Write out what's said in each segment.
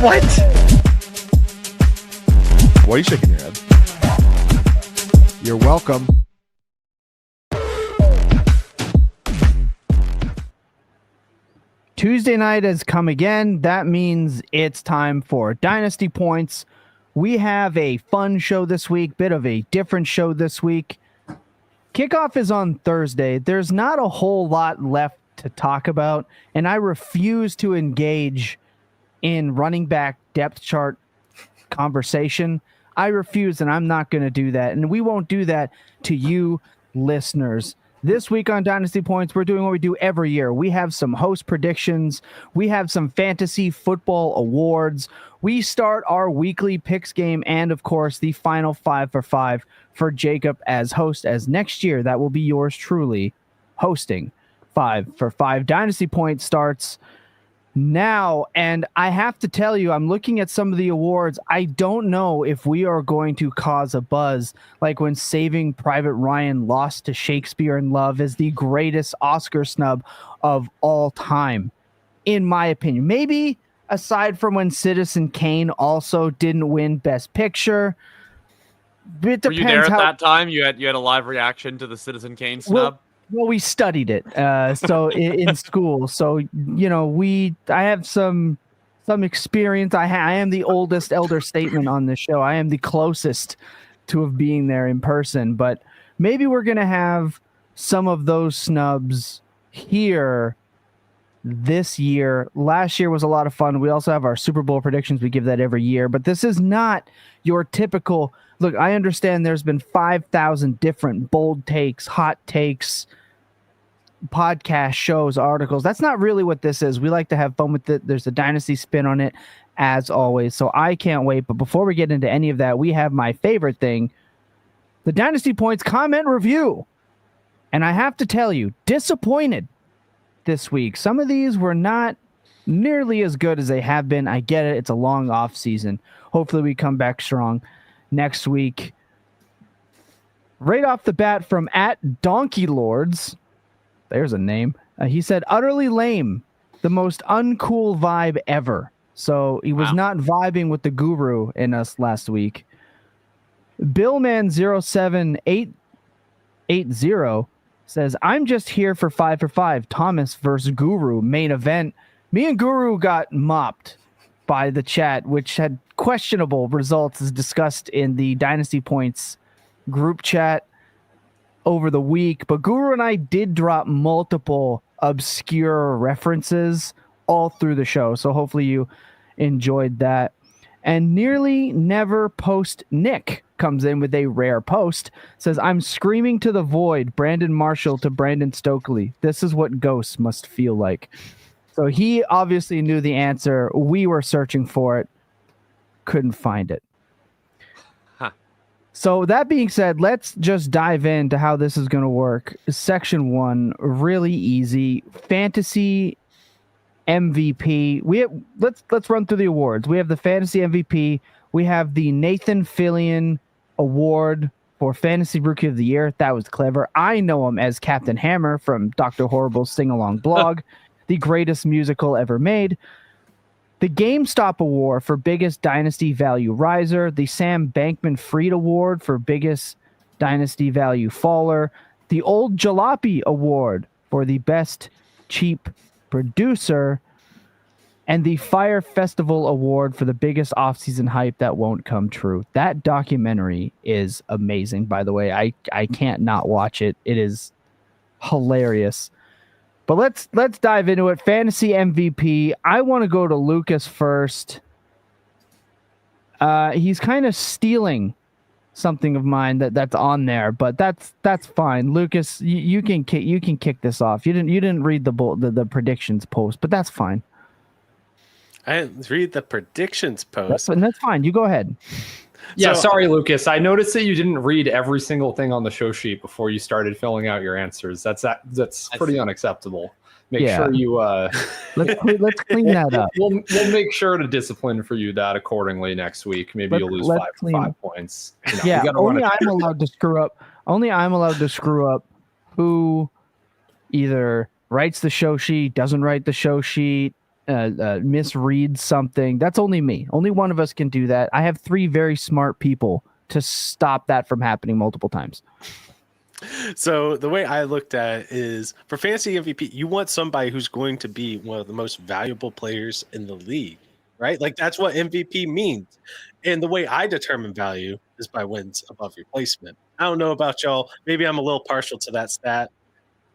What? Why are you shaking your head? You're welcome. Tuesday night has come again. That means it's time for Dynasty Points. We have a fun show this week, bit of a different show this week. Kickoff is on Thursday. There's not a whole lot left to talk about, and I refuse to engage in running back depth chart conversation. I refuse, and I'm not going to do that, and we won't do that to you listeners. This week on Dynasty Points, we're doing what we do every year. We have some host predictions. We have some fantasy football awards. We start our weekly picks game and, of course, the final 5 for 5 for Jacob as host, as next year that will be yours truly hosting 5 for 5. Dynasty Points starts now, and I have to tell you, I'm looking at some of the awards. I don't know if we are going to cause a buzz like when Saving Private Ryan lost to Shakespeare in Love as the greatest Oscar snub of all time, in my opinion. Maybe aside from when Citizen Kane also didn't win Best Picture. It depends. Were you there at that time? You had a live reaction to the Citizen Kane snub? Well, we studied it, so in school. So I have some experience. I am the oldest elder statesman on this show. I am the closest to of being there in person. But maybe we're gonna have some of those snubs here this year. Last year was a lot of fun. We also have our Super Bowl predictions. We give that every year. But this is not your typical. Look, I understand there's been 5,000 different bold takes, hot takes, podcast shows, articles. That's not really what this is. We like to have fun with it. There's a dynasty spin on it, as always. So I can't wait. But before we get into any of that, we have my favorite thing, the Dynasty Points comment review. And I have to tell you, disappointed this week. Some of these were not nearly as good as they have been. I get it. It's a long off season. Hopefully we come back strong next week. Right off the bat from @DonkeyLords, there's a name. He said, utterly lame, the most uncool vibe ever. So he was not vibing with the guru in us last week. Billman07880 says, I'm just here for 5 for 5. Thomas versus Guru main event. Me and Guru got mopped by the chat, which had questionable results as discussed in the Dynasty Points group chat over the week. But Guru and I did drop multiple obscure references all through the show. So hopefully you enjoyed that. And Nearly Never Post Nick comes in with a rare post. Says, I'm screaming to the void, Brandon Marshall to Brandon Stokely. This is what ghosts must feel like. So he obviously knew the answer. We were searching for it. Couldn't find it. So that being said, let's just dive into how this is going to work. Section 1, really easy. Fantasy MVP. Let's run through the awards. We have the Fantasy MVP. We have the Nathan Fillion Award for Fantasy Rookie of the Year. That was clever. I know him as Captain Hammer from Dr. Horrible's Sing-Along blog. The greatest musical ever made. The GameStop Award for Biggest Dynasty Value Riser. The Sam Bankman-Fried Award for Biggest Dynasty Value Faller. The Old Jalopy Award for the Best Cheap Producer. And the Fire Festival Award for the Biggest Offseason Hype That Won't Come True. That documentary is amazing, by the way. I can't not watch it. It is hilarious. But let's dive into it. Fantasy MVP. I want to go to Lucas first. He's kind of stealing something of mine that's on there, but that's fine. Lucas, you can kick this off. You didn't read the predictions post, but that's fine. I didn't read the predictions post. That's fine. You go ahead. Yeah, sorry, Lucas. I noticed that you didn't read every single thing on the show sheet before you started filling out your answers. That's pretty unacceptable. Make sure you let's clean that up. We'll make sure to discipline for you that accordingly next week. Maybe you'll lose 5 points. Only I'm allowed to screw up. Only I'm allowed to screw up who either writes the show sheet, doesn't write the show sheet, misread something. That's only me. Only one of us can do that. I have 3 very smart people to stop that from happening multiple times. So the way I looked at it is for fantasy MVP, you want somebody who's going to be one of the most valuable players in the league, right? Like that's what MVP means. And the way I determine value is by wins above replacement. I don't know about y'all. Maybe I'm a little partial to that stat.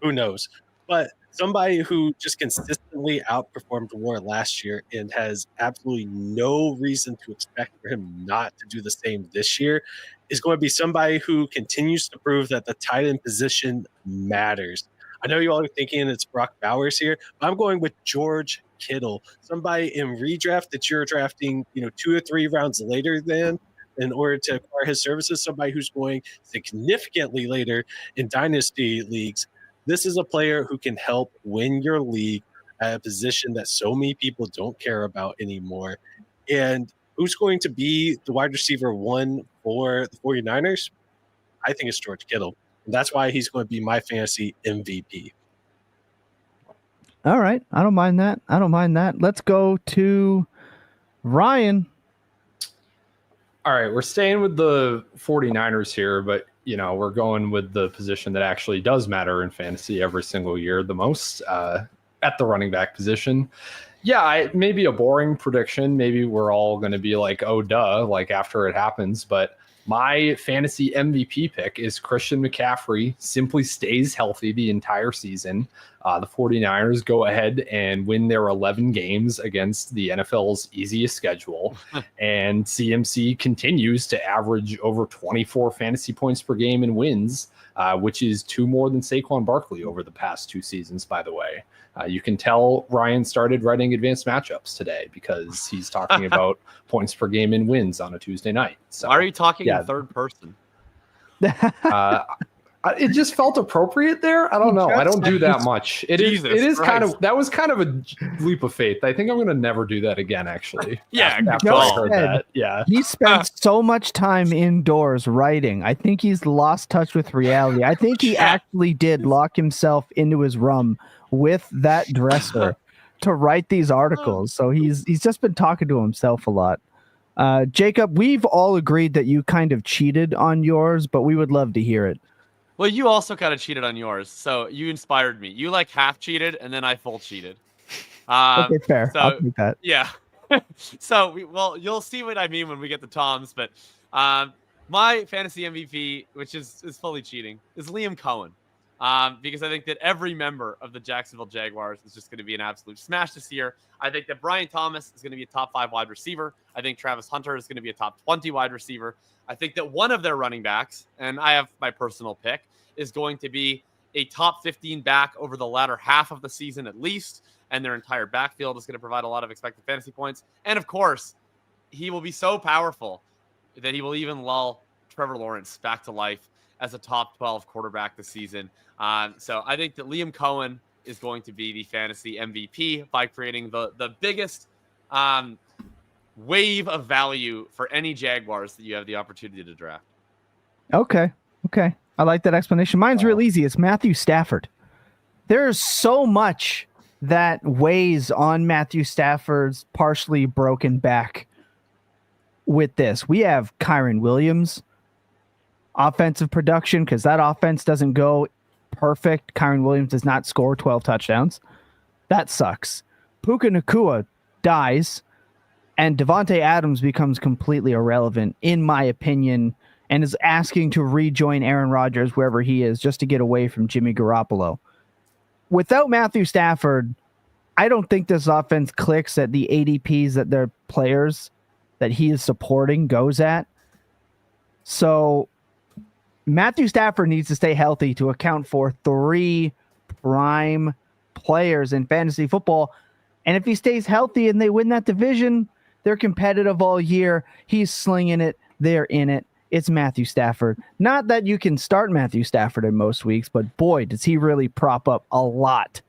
Who knows? But somebody who just consistently outperformed War last year and has absolutely no reason to expect for him not to do the same this year is going to be somebody who continues to prove that the tight end position matters. I know you all are thinking it's Brock Bowers here, but I'm going with George Kittle, somebody in redraft that you're drafting, 2 or 3 rounds later than in order to acquire his services, somebody who's going significantly later in dynasty leagues. This is a player who can help win your league at a position that so many people don't care about anymore. And who's going to be the wide receiver 1 for the 49ers? I think it's George Kittle. And that's why he's going to be my fantasy MVP. All right. I don't mind that. Let's go to Ryan. All right, we're staying with the 49ers here, but we're going with the position that actually does matter in fantasy every single year the most, at the running back position. Yeah, maybe a boring prediction. Maybe we're all going to be like, oh, duh, like after it happens. But my fantasy MVP pick is Christian McCaffrey. Simply stays healthy the entire season. The 49ers go ahead and win their 11 games against the NFL's easiest schedule. And CMC continues to average over 24 fantasy points per game and wins, which is 2 more than Saquon Barkley over the past 2 seasons, by the way. You can tell Ryan started writing advanced matchups today because he's talking about points per game and wins on a Tuesday night. So, why are you talking in third person? It just felt appropriate there. I don't know. I don't do that much. It is that was kind of a leap of faith. I think I'm going to never do that again, actually. Yeah. After I heard that. Yeah. He spent so much time indoors writing. I think he's lost touch with reality. I think he actually did lock himself into his room with that dresser to write these articles. So he's just been talking to himself a lot. Jacob, we've all agreed that you kind of cheated on yours, but we would love to hear it. Well, you also kind of cheated on yours, so you inspired me. You half cheated, and then I full cheated. Okay, fair. So, I'll take that. Yeah. So, you'll see what I mean when we get to Tom's, but my fantasy MVP, which is fully cheating, is Liam Coen. Because I think that every member of the Jacksonville Jaguars is just going to be an absolute smash this year. I think that Brian Thomas is going to be a top 5 wide receiver. I think Travis Hunter is going to be a top 20 wide receiver. I think that one of their running backs, and I have my personal pick, is going to be a top 15 back over the latter half of the season at least, and their entire backfield is going to provide a lot of expected fantasy points. And of course, he will be so powerful that he will even lull Trevor Lawrence back to life as a top 12 quarterback this season. So I think that Liam Coen is going to be the fantasy MVP by creating the biggest wave of value for any Jaguars that you have the opportunity to draft. Okay. I like that explanation. Mine's real easy. It's Matthew Stafford. There's so much that weighs on Matthew Stafford's partially broken back with this. We have Kyren Williams, offensive production, because that offense doesn't go perfect. Kyren Williams does not score 12 touchdowns. That sucks. Puka Nacua dies, and Devontae Adams becomes completely irrelevant, in my opinion, and is asking to rejoin Aaron Rodgers wherever he is just to get away from Jimmy Garoppolo. Without Matthew Stafford, I don't think this offense clicks at the ADPs that their players that he is supporting goes at. So Matthew Stafford needs to stay healthy to account for 3 prime players in fantasy football. And if he stays healthy and they win that division, they're competitive all year. He's slinging it. They're in it. It's Matthew Stafford. Not that you can start Matthew Stafford in most weeks, but boy, does he really prop up a lot.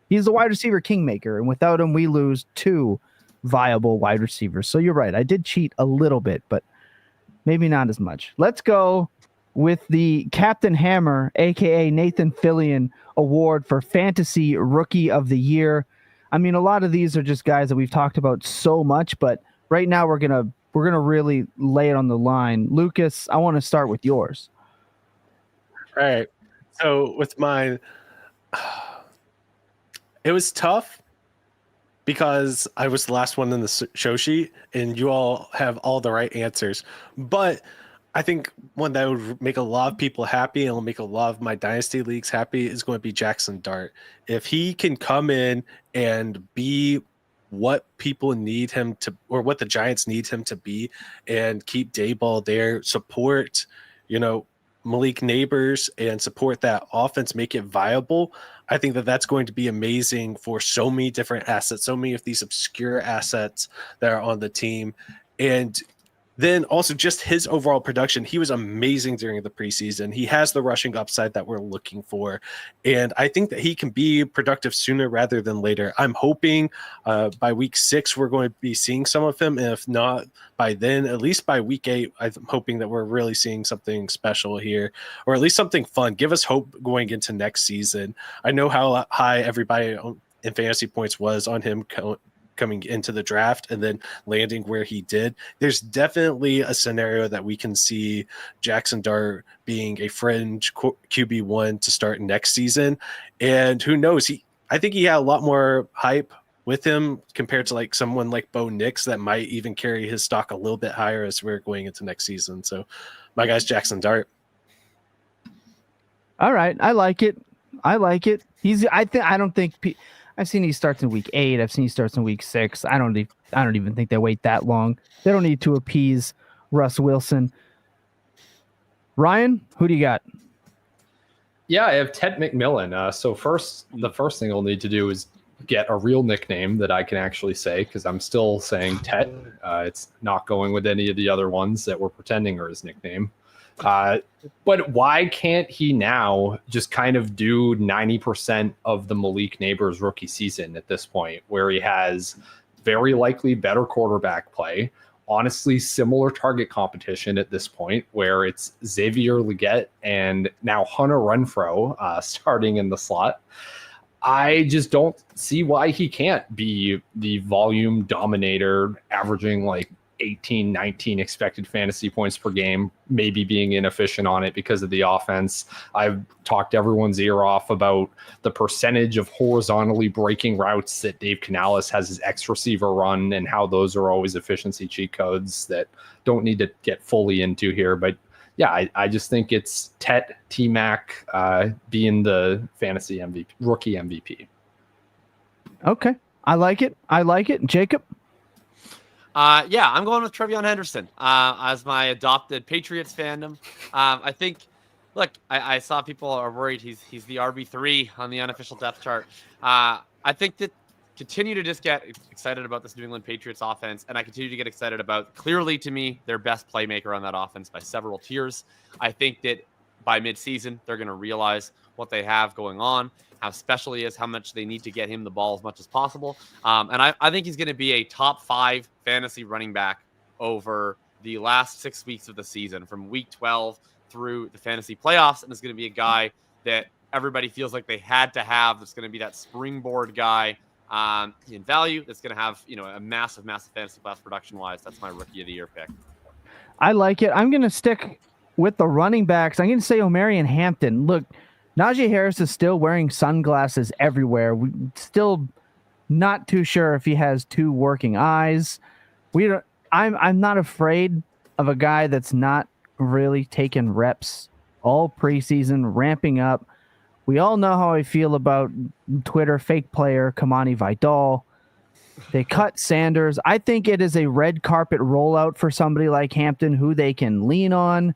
He's the wide receiver kingmaker, and without him, we lose 2 viable wide receivers. So you're right. I did cheat a little bit, but maybe not as much. Let's go with the Captain Hammer, a.k.a. Nathan Fillion Award for Fantasy Rookie of the Year. I mean, a lot of these are just guys that we've talked about so much, but right now we're gonna really lay it on the line. Lucas, I want to start with yours. All right. So with mine, it was tough because I was the last one in the show sheet, and you all have all the right answers. But I think one that would make a lot of people happy and will make a lot of my dynasty leagues happy is going to be Jaxson Dart. If he can come in and be what people need him to, or what the Giants need him to be, and keep Dayball there, support, Malik Neighbors, and support that offense, make it viable. I think that that's going to be amazing for so many different assets, so many of these obscure assets that are on the team. And then also just his overall production. He was amazing during the preseason. He has the rushing upside that we're looking for. And I think that he can be productive sooner rather than later. I'm hoping by week 6, we're going to be seeing some of him. And if not by then, at least by week 8, I'm hoping that we're really seeing something special here, or at least something fun. Give us hope going into next season. I know how high everybody in fantasy points was on him coming into the draft and then landing where he did. There's definitely a scenario that we can see Jaxson Dart being a fringe QB1 to start next season. And who knows, I think he had a lot more hype with him compared to like someone like Bo Nix that might even carry his stock a little bit higher as we're going into next season. So my guy's Jaxson Dart. All right. I like it. I don't think I've seen he starts in week 8. I've seen he starts in week 6. I don't even think they wait that long. They don't need to appease Russ Wilson. Ryan, who do you got? Yeah, I have Tet McMillan. So the first thing I'll need to do is get a real nickname that I can actually say, because I'm still saying Tet. It's not going with any of the other ones that we're pretending are his nickname. But why can't he now just kind of do 90% of the Malik Neighbors rookie season at this point, where he has very likely better quarterback play, honestly similar target competition at this point, where it's Xavier Legette and now Hunter Renfrow starting in the slot. I just don't see why he can't be the volume dominator, averaging like 18, 19 expected fantasy points per game, maybe being inefficient on it because of the offense. I've talked everyone's ear off about the percentage of horizontally breaking routes that Dave Canales has his X receiver run, and how those are always efficiency cheat codes that don't need to get fully into here. But yeah, I just think it's Tet T-Mac being the fantasy MVP, rookie MVP. Okay. I like it. Jacob? Yeah, I'm going with Tre'Veyon Henderson as my adopted Patriots fandom. I think, look, I saw people are worried he's the RB3 on the unofficial depth chart. I think that continue to just get excited about this New England Patriots offense, and I continue to get excited about, clearly to me, their best playmaker on that offense by several tiers. I think that by midseason, they're going to realize what they have going on, how special he is, how much they need to get him the ball as much as possible. And I think he's going to be a top 5 fantasy running back over the last 6 weeks of the season, from week 12 through the fantasy playoffs, and is going to be a guy that everybody feels like they had to have. That's going to be that springboard guy in value. That's going to have, a massive fantasy class production wise. That's my rookie of the year pick. I like it. I'm going to stick with the running backs. I'm going to say Omarion Hampton. Look, Najee Harris is still wearing sunglasses everywhere. We still not too sure if he has 2 working eyes. I'm not afraid of a guy that's not really taking reps all preseason, ramping up. We all know how I feel about Twitter fake player Kamani Vidal. They cut Sanders. I think it is a red carpet rollout for somebody like Hampton who they can lean on.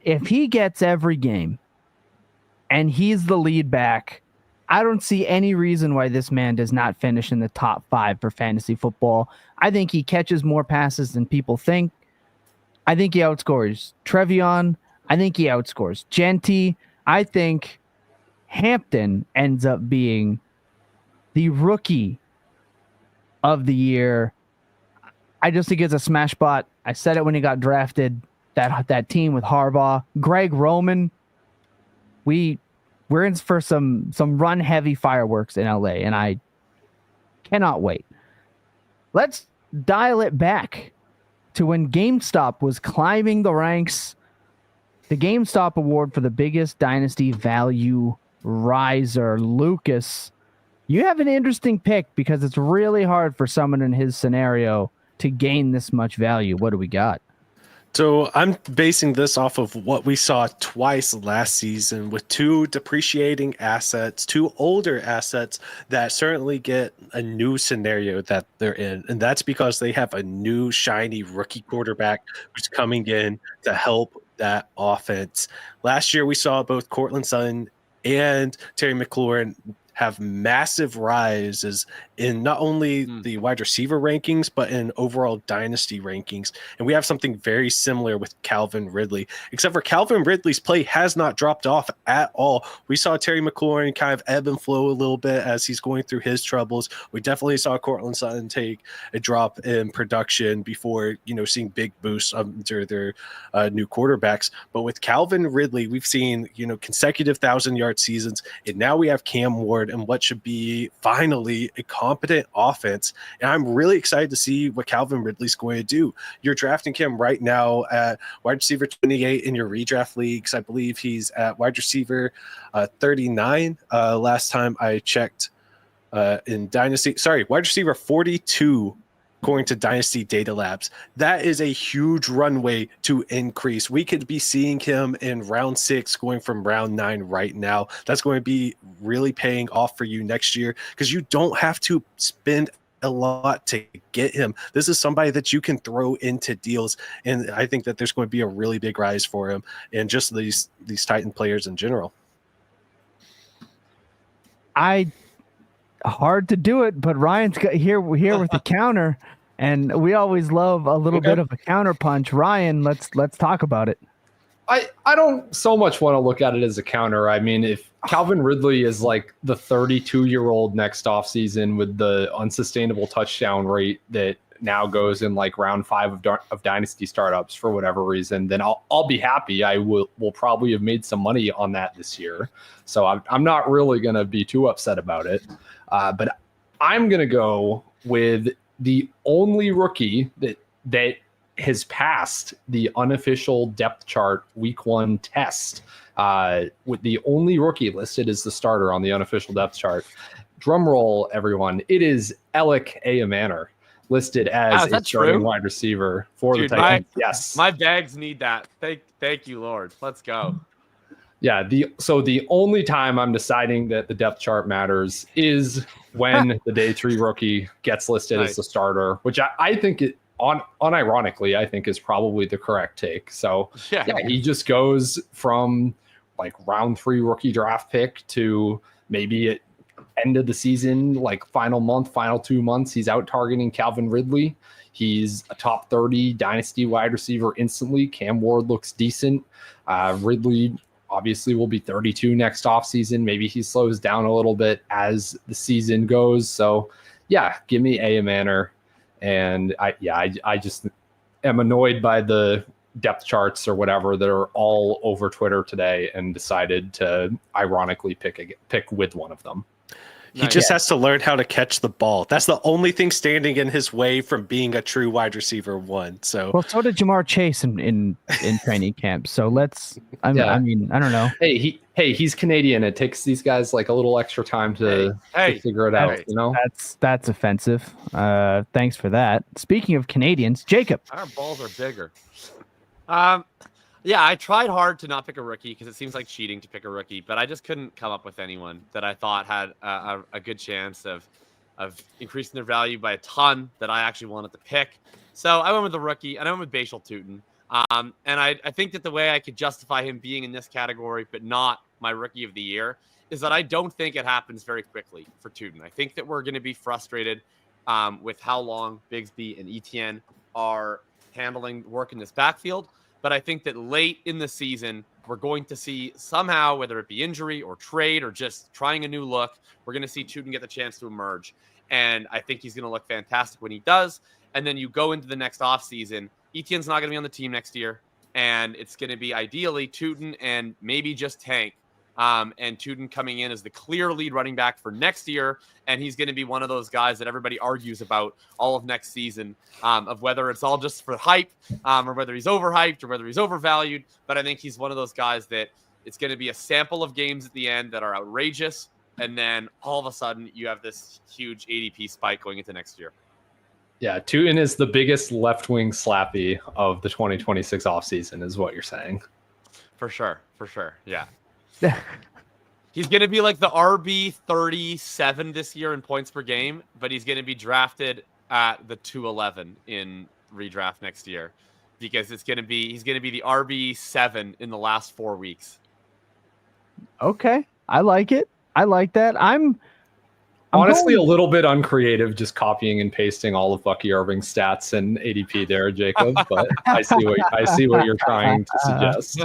If he gets every game and he's the lead back, I don't see any reason why this man does not finish in the top 5 for fantasy football. I think he catches more passes than people think. I think he outscores Tre'Veyon. I think he outscores Genty. I think Hampton ends up being the rookie of the year. I just think it's a smash spot. I said it when he got drafted. That team with Harbaugh, Greg Roman. We're in for some run heavy fireworks in LA, and Cannot wait. Let's dial it back to when GameStop was climbing the ranks. The GameStop award for the biggest dynasty value riser. Lucas, you have an interesting pick because it's really hard for someone in his scenario to gain this much value. What do we got? So I'm basing this off of what we saw twice last season with two depreciating assets, two older assets that certainly get a new scenario that they're in. And that's because they have a new shiny rookie quarterback who's coming in to help that offense. Last year, we saw both Courtland Sutton and Terry McLaurin have massive rises in not only the wide receiver rankings, but in overall dynasty rankings. And we have something very similar with Calvin Ridley, except for Calvin Ridley's play has not dropped off at all. We saw Terry McLaurin kind of ebb and flow a little bit as he's going through his troubles. We definitely saw Courtland Sutton take a drop in production before, seeing big boosts under their new quarterbacks. But with Calvin Ridley, we've seen, consecutive 1,000-yard seasons, and now we have Cam Ward and what should be finally a competent offense. And I'm really excited to see what Calvin Ridley's going to do. You're drafting him right now at wide receiver 28 in your redraft leagues. I believe he's at wide receiver 39 last time I checked in Dynasty. Sorry, wide receiver 42 according to Dynasty Data Labs. That is a huge runway to increase. We could be seeing him in round 6 going from round 9 right now. That's going to be really paying off for you next year because you don't have to spend a lot to get him. This is somebody that you can throw into deals, and I think that there's going to be a really big rise for him and just these Titan players in general. Hard to do it, but Ryan's got here with the counter, and we always love a little bit of a counter punch. Ryan, let's talk about it. I don't so much want to look at it as a counter. I mean, if Calvin Ridley is like the 32-year-old next offseason with the unsustainable touchdown rate that now goes in like round 5 of dynasty startups for whatever reason, then I'll be happy. I will probably have made some money on that this year. So I'm not really going to be too upset about it. But I'm going to go with the only rookie that has passed the unofficial depth chart week 1 test, with the only rookie listed as the starter on the unofficial depth chart. Drum roll, everyone. It is Elic Ayomanor, listed as a starting wide receiver for the Titans. Yes. My bags need that. Thank you, Lord. Let's go. Yeah, the only time I'm deciding that the depth chart matters is when the day 3 rookie gets listed as the starter, which I think unironically, I think is probably the correct take. So yeah, he just goes from like round 3 rookie draft pick to maybe at end of the season, like final 2 months, he's out targeting Calvin Ridley. He's a top 30 dynasty wide receiver instantly. Cam Ward looks decent. Ridley obviously will be 32 next offseason. Maybe he slows down a little bit as the season goes. So yeah, give me Ayomanor. And I just am annoyed by the depth charts or whatever that are all over Twitter today, and decided to ironically pick with one of them. He just has to learn how to catch the ball. That's the only thing standing in his way from being a true wide receiver 1. So so did Jamar Chase in training camp. So I mean, I don't know. Hey, he's Canadian. It takes these guys like a little extra time to figure it out. That's offensive. Thanks for that. Speaking of Canadians, Jacob, our balls are bigger. Yeah, I tried hard to not pick a rookie because it seems like cheating to pick a rookie, but I just couldn't come up with anyone that I thought had a good chance of increasing their value by a ton that I actually wanted to pick. So I went with the rookie, and I went with Bhayshul Tuten. And I think that the way I could justify him being in this category, but not my rookie of the year, is that I don't think it happens very quickly for Tuten. I think that we're going to be frustrated with how long Bigsby and Etienne are handling work in this backfield. But I think that late in the season, we're going to see somehow, whether it be injury or trade or just trying a new look, we're going to see Tuten get the chance to emerge. And I think he's going to look fantastic when he does. And then you go into the next offseason, Etienne's not going to be on the team next year. And it's going to be ideally Tuten and maybe just Tank and Tuten coming in as the clear lead running back for next year. And he's going to be one of those guys that everybody argues about all of next season, of whether it's all just for hype, or whether he's overhyped or whether he's overvalued. But I think he's one of those guys that it's going to be a sample of games at the end that are outrageous. And then all of a sudden you have this huge ADP spike going into next year. Yeah, Tuten is the biggest left-wing slappy of the 2026 offseason, is what you're saying. For sure. Yeah. He's going to be like the RB 37 this year in points per game, but he's going to be drafted at the 211 in redraft next year because he's going to be the RB 7 in the last 4 weeks. Okay. I like it. I like that. I'm honestly a little bit uncreative, just copying and pasting all of Bucky Irving's stats and ADP there, Jacob. But I see what you're trying to suggest.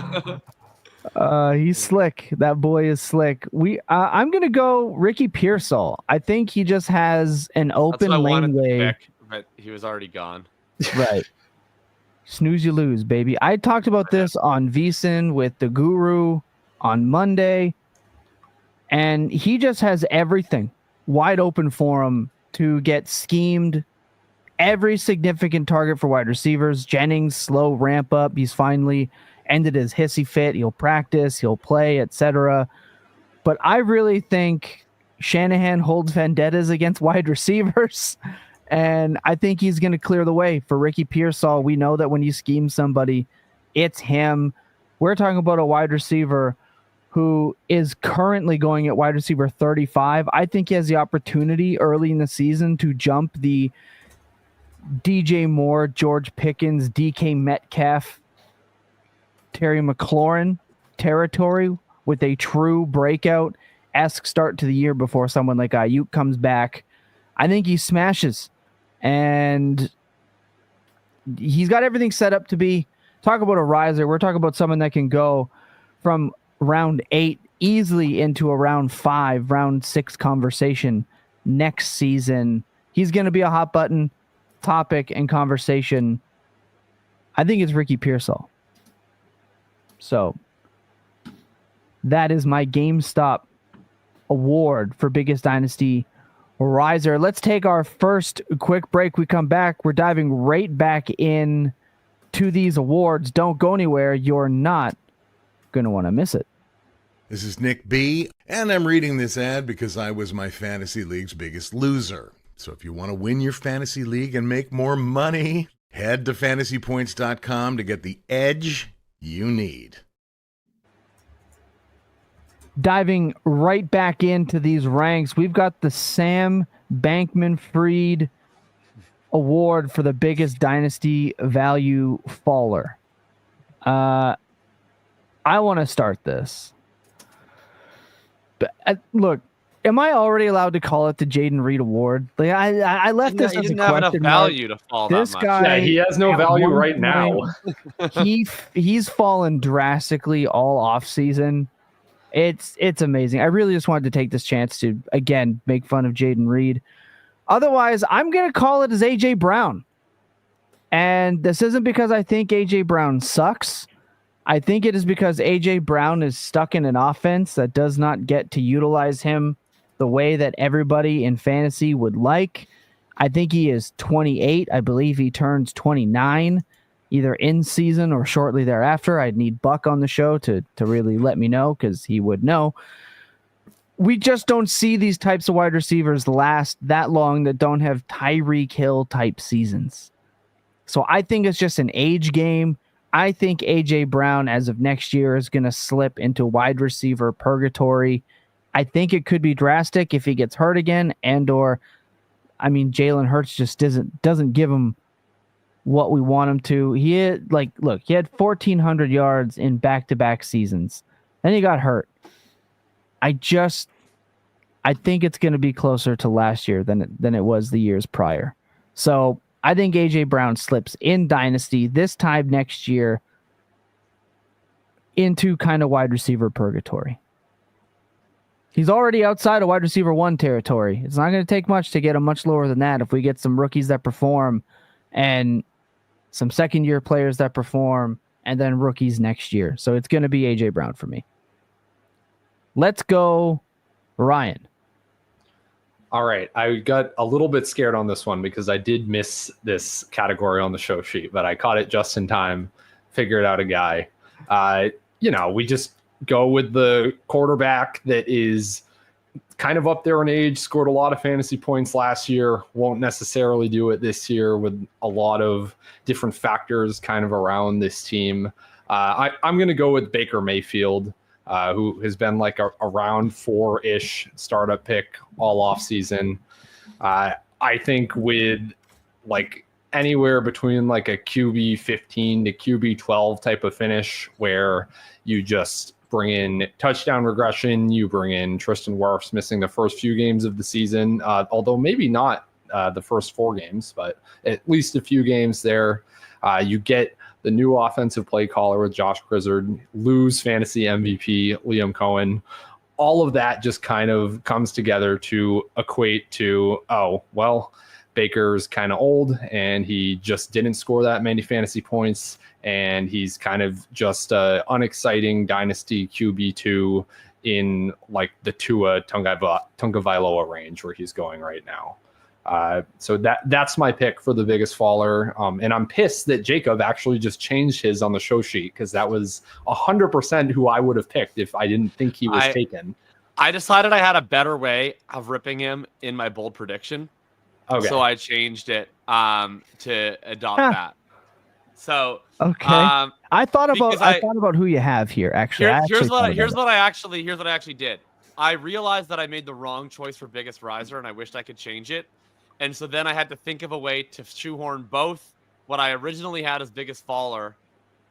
He's slick. That boy is slick. I'm gonna go Ricky Pearsall. I think he just has an open laneway. But he was already gone. Right. Snooze you lose, baby. I talked about this on VSiN with the Guru on Monday, and he just has everything wide open for him to get schemed. Every significant target for wide receivers. Jennings, slow ramp up. He's finally ended his hissy fit. He'll practice, he'll play, etc. But I really think Shanahan holds vendettas against wide receivers, and I think he's going to clear the way for Ricky Pearsall. We know that when you scheme somebody, it's him. We're talking about a wide receiver who is currently going at wide receiver 35. I think he has the opportunity early in the season to jump the DJ Moore, George Pickens, DK Metcalf, Terry McLaurin territory with a true breakout-esque start to the year before someone like Ayuk comes back. I think he smashes, and he's got everything set up to be. Talk about a riser. We're talking about someone that can go from round 8 easily into a round 5, round 6 conversation next season. He's going to be a hot button topic and conversation. I think it's Ricky Pearsall. So that is my GameStop award for biggest dynasty riser. Let's take our first quick break. We come back. We're diving right back in to these awards. Don't go anywhere. You're not going to want to miss it. This is Nick B, and I'm reading this ad because I was my fantasy league's biggest loser. So if you want to win your fantasy league and make more money, head to fantasypoints.com to get the edge you need. Diving right back into these ranks, we've got the Sam Bankman-Fried Award for the biggest dynasty value faller. I want to start this. But look, am I already allowed to call it the Jayden Reed Award? Like I left this. He didn't have enough value to fall this that much. guy, yeah, he has no value right now. he's fallen drastically all off season. It's amazing. I really just wanted to take this chance to again make fun of Jayden Reed. Otherwise, I'm gonna call it as AJ Brown. And this isn't because I think AJ Brown sucks. I think it is because AJ Brown is stuck in an offense that does not get to utilize him the way that everybody in fantasy would like. I think he is 28. I believe he turns 29 either in season or shortly thereafter. I'd need Buck on the show to really let me know because he would know. We just don't see these types of wide receivers last that long that don't have Tyreek Hill type seasons. So I think it's just an age game. I think A.J. Brown, as of next year, is going to slip into wide receiver purgatory. I think it could be drastic if he gets hurt again, Jalen Hurts just doesn't give him what we want him to. He had 1,400 yards in back-to-back seasons. Then he got hurt. I think it's going to be closer to last year than it was the years prior. So I think A.J. Brown slips in Dynasty this time next year into kind of wide receiver purgatory. He's already outside of wide receiver 1 territory. It's not going to take much to get him much lower than that if we get some rookies that perform and some second-year players that perform and then rookies next year. So it's going to be A.J. Brown for me. Let's go, Ryan. All right. I got a little bit scared on this one because I did miss this category on the show sheet, but I caught it just in time, figured out a guy. We just go with the quarterback that is kind of up there in age, scored a lot of fantasy points last year, won't necessarily do it this year with a lot of different factors kind of around this team. I'm going to go with Baker Mayfield. Who has been like a round 4-ish startup pick all off season. I think with like anywhere between like a QB 15 to QB 12 type of finish where you just bring in touchdown regression, you bring in Tristan Wirfs missing the first few games of the season, although maybe not the first 4 games, but at least a few games there. You get the new offensive play caller with Josh Grizzard, lose fantasy MVP Liam Coen. All of that just kind of comes together to equate to, Baker's kind of old and he just didn't score that many fantasy points. And he's kind of just an unexciting dynasty QB2 in like the Tua Tagovailoa range where he's going right now. So that's my pick for the biggest faller. And I'm pissed that Jacob actually just changed his on the show sheet because that was 100% who I would have picked if I didn't think he was taken. I decided I had a better way of ripping him in my bold prediction. Okay. So I changed it to adopt that. So okay. I thought about who you have here. Actually, here's what I actually did. I realized that I made the wrong choice for biggest riser, and I wished I could change it. And so then I had to think of a way to shoehorn both what I originally had as biggest faller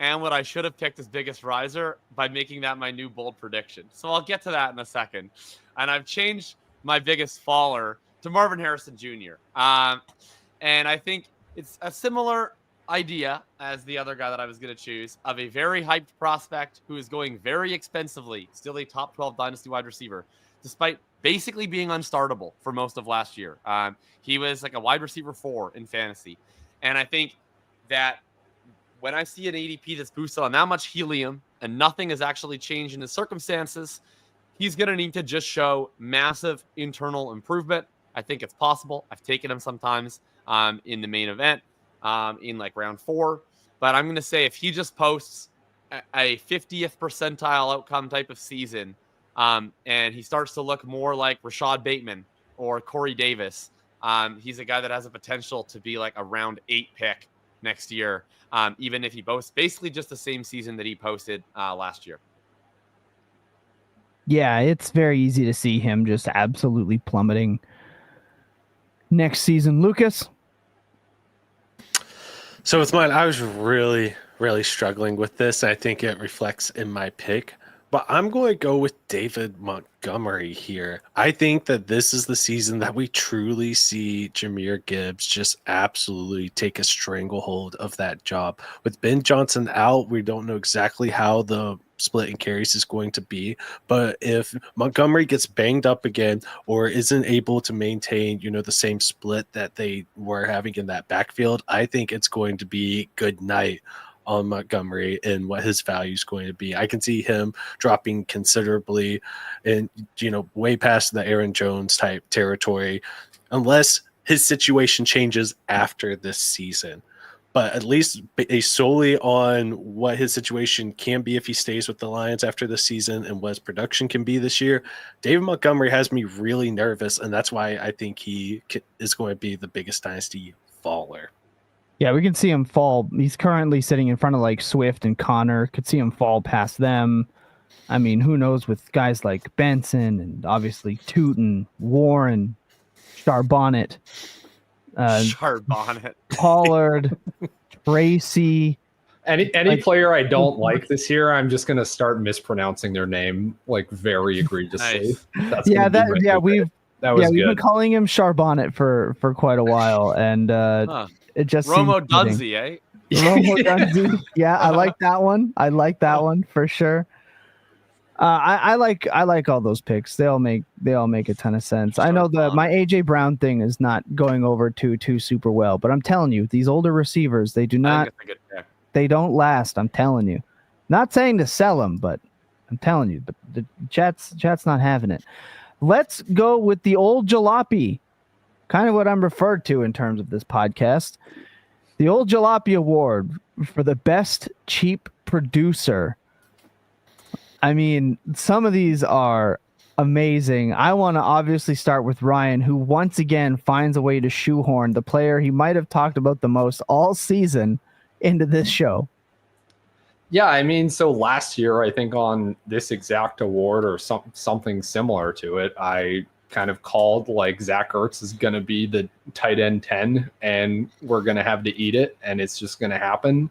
and what I should have picked as biggest riser by making that my new bold prediction. So I'll get to that in a second. And I've changed my biggest faller to Marvin Harrison Jr. And I think it's a similar idea as the other guy that I was going to choose of a very hyped prospect who is going very expensively, still a top 12 dynasty wide receiver, despite basically being unstartable for most of last year. He was like a wide receiver 4 in fantasy. And I think that when I see an ADP that's boosted on that much helium and nothing has actually changed in his circumstances, he's going to need to just show massive internal improvement. I think it's possible. I've taken him sometimes in the main event in like round 4. But I'm going to say if he just posts a 50th percentile outcome type of season, and he starts to look more like Rashad Bateman or Corey Davis, he's a guy that has a potential to be like a round 8 pick next year, even if he boasts basically just the same season that he posted last year. Yeah, it's very easy to see him just absolutely plummeting next season. Lucas? So with mine, I was really, really struggling with this. I think it reflects in my pick. But I'm going to go with David Montgomery here. I think that this is the season that we truly see Jahmyr Gibbs just absolutely take a stranglehold of that job. With Ben Johnson out, we don't know exactly how the split in carries is going to be. But if Montgomery gets banged up again or isn't able to maintain, the same split that they were having in that backfield, I think it's going to be good night on Montgomery and what his value is going to be. I can see him dropping considerably and, way past the Aaron Jones type territory unless his situation changes after this season. But at least based solely on what his situation can be if he stays with the Lions after this season and what his production can be this year, David Montgomery has me really nervous, and that's why I think he is going to be the biggest dynasty faller. Yeah, we can see him fall. He's currently sitting in front of like Swift and Connor. Could see him fall past them. I mean, who knows with guys like Benson and obviously Tuten, Warren, Charbonnet, Pollard, Tracy. Any player I don't like this year, I'm just gonna start mispronouncing their name like very egregiously. Nice. We've been calling him Charbonnet for quite a while, and it just Romo Dunzy, eh? Romo Dunzy. Yeah, I like that one. I like that one for sure. I like all those picks. They all make a ton of sense. I know my AJ Brown thing is not going over too super well, but I'm telling you, these older receivers, they don't last. I'm telling you. Not saying to sell them, but I'm telling you, but the chat's not having it. Let's go with the old jalopy, kind of what I'm referred to in terms of this podcast. The old jalopy award for the best cheap producer. I mean, some of these are amazing. I want to obviously start with Ryan, who once again finds a way to shoehorn the player he might have talked about the most all season into this show. Yeah, I mean, so last year, I think on this exact award or something similar to it, I kind of called like Zach Ertz is going to be the tight end 10 and we're going to have to eat it and it's just going to happen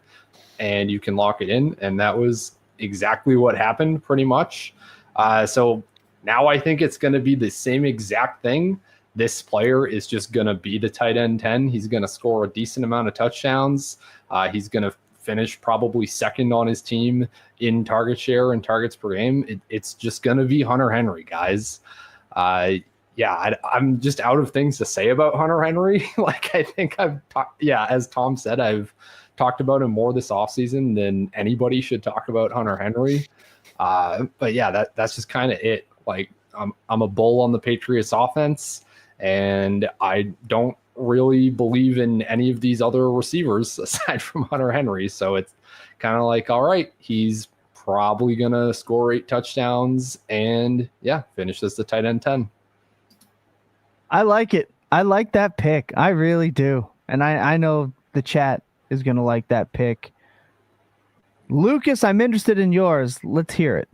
and you can lock it in. And that was exactly what happened pretty much. So now I think it's going to be the same exact thing. This player is just going to be the tight end 10. He's going to score a decent amount of touchdowns. He's going to finish probably second on his team in target share and targets per game. It's just going to be Hunter Henry, guys. I'm just out of things to say about Hunter Henry. Like, I think as Tom said, I've talked about him more this offseason than anybody should talk about Hunter Henry. But yeah, that's just kind of it. Like, I'm a bull on the Patriots offense, and I don't really believe in any of these other receivers aside from Hunter Henry. So it's kind of like, all right, he's probably going to score 8 touchdowns and finish as the tight end 10. I like it. I like that pick. I really do. And I know the chat is going to like that pick. Lucas, I'm interested in yours. Let's hear it.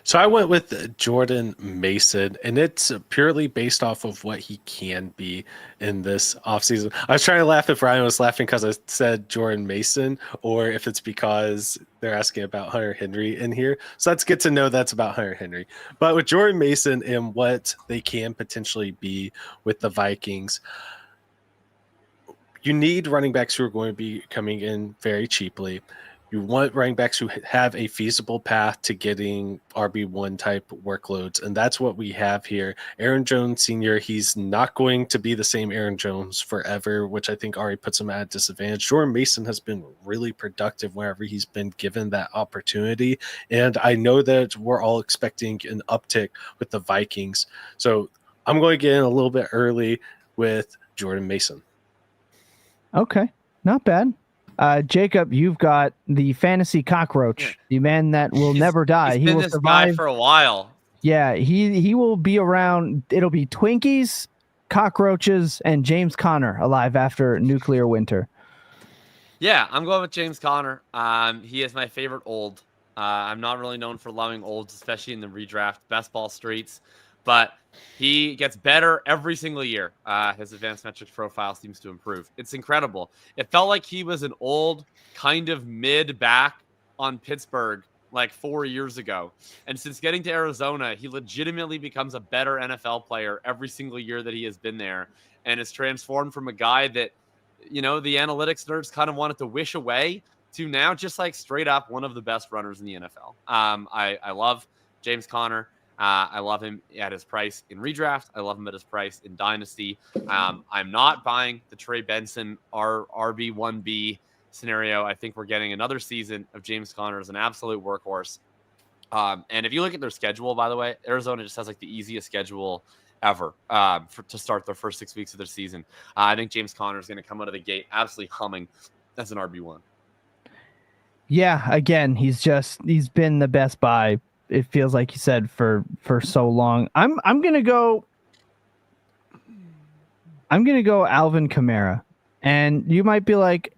So I went with Jordan Mason, and it's purely based off of what he can be in this offseason. I was trying to laugh if Ryan was laughing because I said Jordan Mason, or if it's because they're asking about Hunter Henry in here. So that's good to know that's about Hunter Henry. But with Jordan Mason and what they can potentially be with the Vikings, you need running backs who are going to be coming in very cheaply. You want running backs who have a feasible path to getting RB1 type workloads, and that's what we have here. Aaron Jones Sr., he's not going to be the same Aaron Jones forever, which I think already puts him at a disadvantage. Jordan Mason has been really productive whenever he's been given that opportunity, and I know that we're all expecting an uptick with the Vikings. So I'm going to get in a little bit early with Jordan Mason. Okay, not bad. Jacob, you've got the fantasy cockroach, the man that will never die. He will survive for a while. Yeah, he will be around. It'll be Twinkies, cockroaches, and James Conner alive after nuclear winter. Yeah, I'm going with James Conner. He is my favorite old. I'm not really known for loving olds, especially in the redraft best ball streets, but he gets better every single year. His advanced metrics profile seems to improve. It's incredible. It felt like he was an old kind of mid back on Pittsburgh like 4 years ago. And since getting to Arizona, he legitimately becomes a better NFL player every single year that he has been there, and is transformed from a guy that, the analytics nerds kind of wanted to wish away to now just like straight up one of the best runners in the NFL. I love James Conner. I love him at his price in redraft. I love him at his price in dynasty. I'm not buying the Trey Benson RB1B scenario. I think we're getting another season of James Conner as an absolute workhorse. And if you look at their schedule, by the way, Arizona just has like the easiest schedule ever to start their first 6 weeks of their season. I think James Conner is going to come out of the gate absolutely humming as an RB1. Yeah, again, he's been the best buy. It feels like you said for so long. I'm gonna go Alvin Kamara, and you might be like,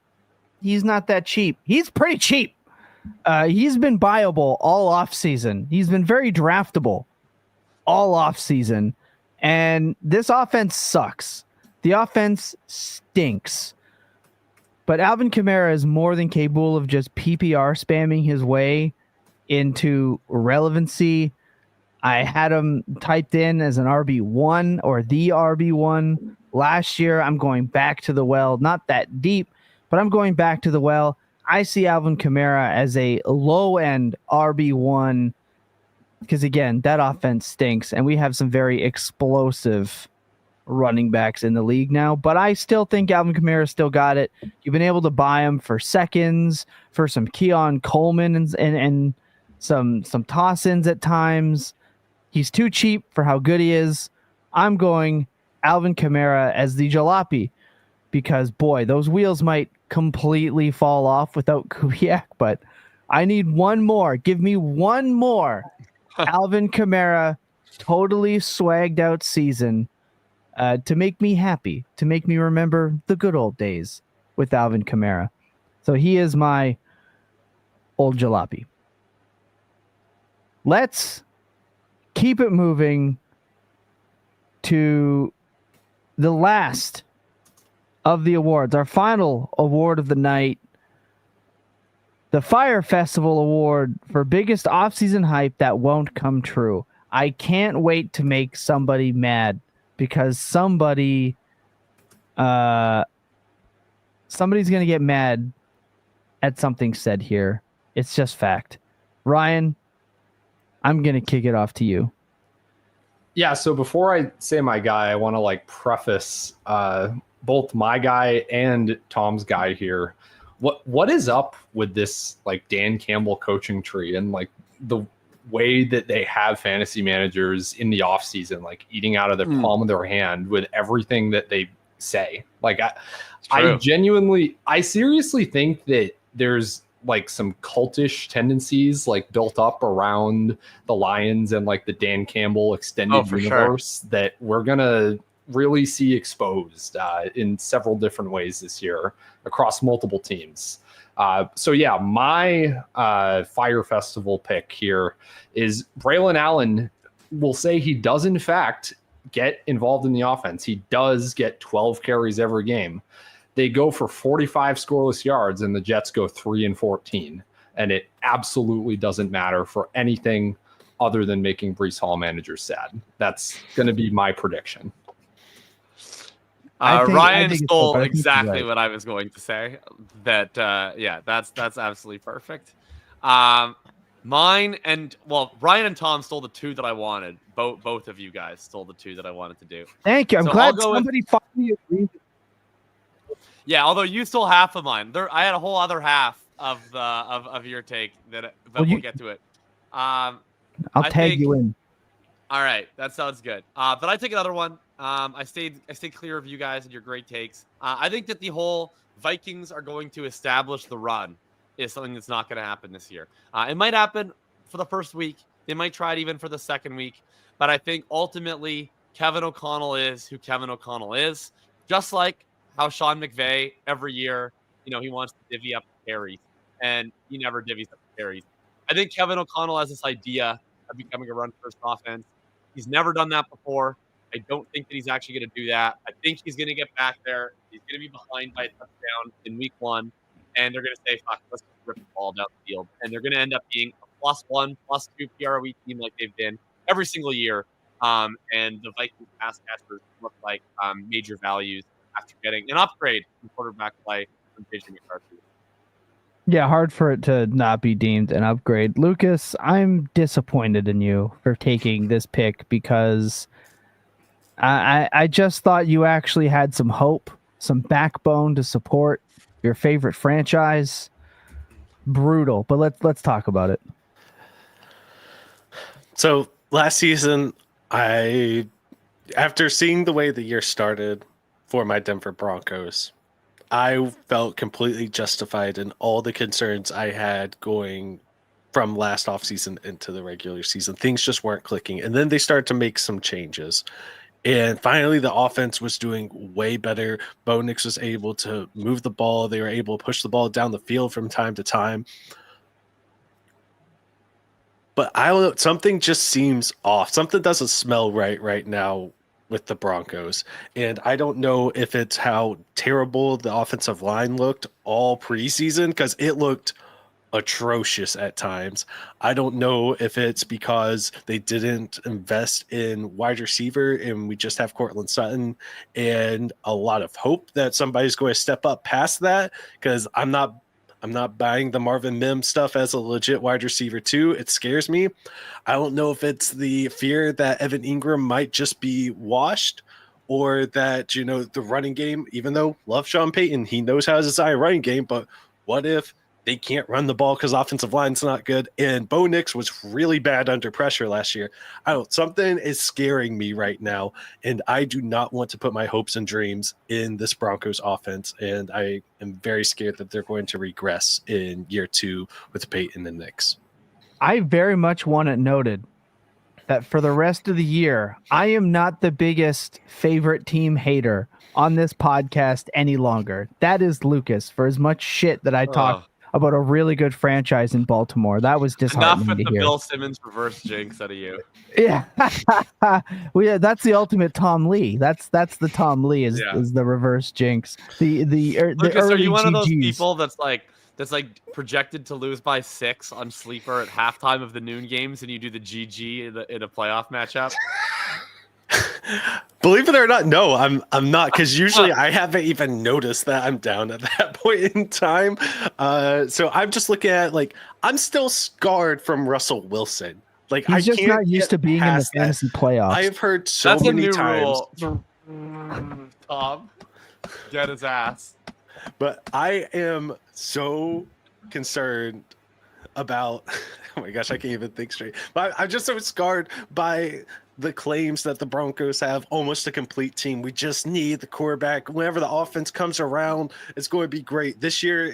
he's not that cheap. He's pretty cheap. He's been buyable all off season. He's been very draftable all off season, and this offense sucks. The offense stinks. But Alvin Kamara is more than capable of just PPR spamming his way into relevancy. I had him typed in as an RB1 or the RB1 last year. I'm going back to the well, not that deep, but I'm going back to the well. I see Alvin Kamara as a low-end RB1 because, again, that offense stinks, and we have some very explosive running backs in the league now, but I still think Alvin Kamara still got it. You've been able to buy him for seconds, for some Keon Coleman and some toss-ins at times. He's too cheap for how good he is. I'm going Alvin Kamara as the jalopy because, boy, those wheels might completely fall off without Kubiak, but I need one more. Give me one more Alvin Kamara totally swagged out season to make me happy, to make me remember the good old days with Alvin Kamara. So he is my old jalopy. Let's keep it moving to the last of the awards, our final award of the night, the Fire Festival Award for biggest offseason hype that won't come true. I can't wait to make somebody mad because somebody's going to get mad at something said here. It's just fact. Ryan, I'm going to kick it off to you. Yeah, so before I say my guy, I want to preface both my guy and Tom's guy here. What is up with this Dan Campbell coaching tree and the way that they have fantasy managers in the offseason, eating out of the palm of their hand with everything that they say? I seriously think that there's some cultish tendencies built up around the Lions and the Dan Campbell extended universe that we're gonna really see exposed in several different ways this year across multiple teams. So yeah, my Fire Festival pick here is Braylon Allen. Will say he does in fact get involved in the offense. He does get 12 carries every game. They go for 45 scoreless yards and the Jets go 3-14. And it absolutely doesn't matter for anything other than making Breece Hall managers sad. That's going to be my prediction. Ryan stole exactly what I was going to say. That that's absolutely perfect. Mine and Ryan and Tom stole the two that I wanted. Both of you guys stole the two that I wanted to do. Thank you. I'm glad somebody finally agreed. Yeah, although you stole half of mine. I had a whole other half of your take that we'll get to it. I'll tag you in. All right, that sounds good. But I take another one. I stayed clear of you guys and your great takes. I think that the whole Vikings are going to establish the run is something that's not going to happen this year. It might happen for the first week. They might try it even for the second week. But I think ultimately Kevin O'Connell is who Kevin O'Connell is. Just like how Sean McVay every year, he wants to divvy up the carries, and he never divvies up the carries. I think Kevin O'Connell has this idea of becoming a run-first offense. He's never done that before. I don't think that he's actually going to do that. I think he's going to get back there. He's going to be behind by a touchdown in week 1, and they're going to say, fuck, let's just rip the ball down the field. And they're going to end up being a +1, +2 PROE team like they've been every single year. And the Vikings pass catchers look like major values after getting an upgrade in quarterback play from J.J. McCarthy. Yeah, hard for it to not be deemed an upgrade. Lucas, I'm disappointed in you for taking this pick because I just thought you actually had some hope, some backbone to support your favorite franchise. Brutal, but let's talk about it. So last season, after seeing the way the year started for my Denver Broncos, I felt completely justified in all the concerns I had going from last offseason into the regular season. Things just weren't clicking. And then they started to make some changes. And finally, the offense was doing way better. Bo Nix was able to move the ball. They were able to push the ball down the field from time to time. But something just seems off. Something doesn't smell right now with the Broncos. And I don't know if it's how terrible the offensive line looked all preseason, because it looked atrocious at times. I don't know if it's because they didn't invest in wide receiver and we just have Cortland Sutton and a lot of hope that somebody's going to step up past that, because I'm not buying the Marvin Mims stuff as a legit wide receiver too. It scares me. I don't know if it's the fear that Evan Ingram might just be washed, or that, the running game, even though love Sean Payton, he knows how to design a running game, but what if they can't run the ball because offensive line's not good. And Bo Nix was really bad under pressure last year. Something is scaring me right now, and I do not want to put my hopes and dreams in this Broncos offense. And I am very scared that they're going to regress in year 2 with Peyton and Nix. I very much want it noted that for the rest of the year, I am not the biggest favorite team hater on this podcast any longer. That is Lucas. For as much shit that I talked about a really good franchise in Baltimore, that was disheartening enough with to the hear. Bill Simmons reverse jinx out of you. Yeah, well, yeah, that's the ultimate Tom Lee. That's the Tom Lee is the reverse jinx. The Lucas, early are you one of those GGs. people that's projected to lose by 6 on Sleeper at halftime of the noon games, and you do the GG in a playoff matchup? Believe it or not, no, I'm not, because usually I haven't even noticed that I'm down at that point in time. So I'm just looking at, I'm still scarred from Russell Wilson. He's just not used to being in the fantasy playoffs. I've heard so That's many a new times. Rule. Tom, get his ass. But I am so concerned about, oh my gosh, I can't even think straight. But I'm just so scarred by the claims that the Broncos have almost a complete team. We just need the quarterback. Whenever the offense comes around, it's going to be great. This year,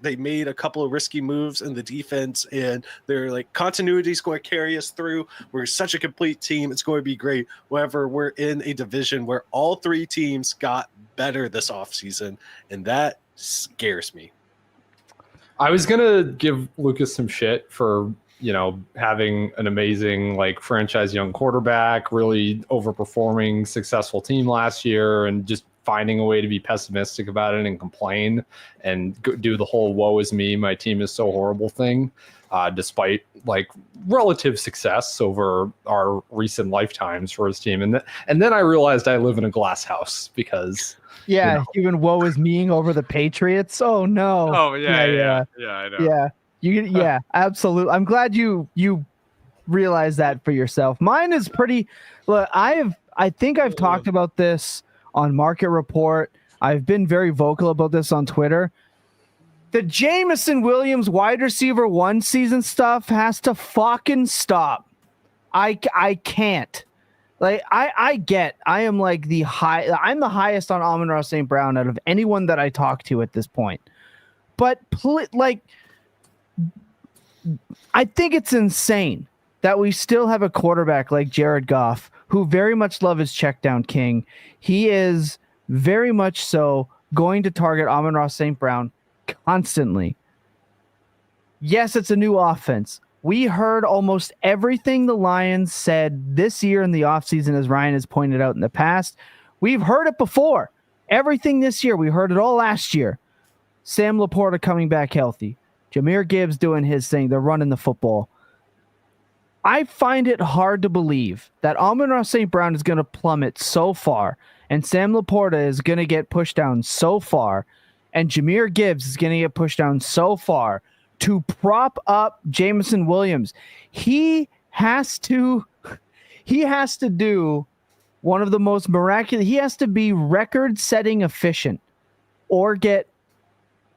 they made a couple of risky moves in the defense, and they're like, continuity is going to carry us through. We're such a complete team. It's going to be great. However, we're in a division where all 3 teams got better this offseason, and that scares me. I was going to give Lucas some shit for, having an amazing franchise young quarterback, really overperforming successful team last year, and just finding a way to be pessimistic about it and complain and do the whole woe is me, my team is so horrible thing, despite relative success over our recent lifetimes for his team. And then I realized I live in a glass house because even woe is meing over the Patriots. Oh no. Oh yeah, I know. Yeah, absolutely. I'm glad you realize that for yourself. Mine is pretty. Look, I think I've talked about this on Market Report. I've been very vocal about this on Twitter. The Jameson Williams wide receiver 1 season stuff has to fucking stop. I can't. I am I'm the highest on Amon-Ra St. Brown out of anyone that I talk to at this point. But I think it's insane that we still have a quarterback like Jared Goff, who very much love his check down king. He is very much so going to target Amon-Ra St. Brown constantly. Yes, it's a new offense. We heard almost everything the Lions said this year in the offseason, as Ryan has pointed out in the past. We've heard it before. Everything this year. We heard it all last year. Sam Laporta coming back healthy. Jahmyr Gibbs doing his thing. They're running the football. I find it hard to believe that Amon-Ra St. Brown is going to plummet so far, and Sam Laporta is going to get pushed down so far, and Jahmyr Gibbs is going to get pushed down so far to prop up Jameson Williams. He has to do one of the most miraculous. He has to be record-setting efficient or get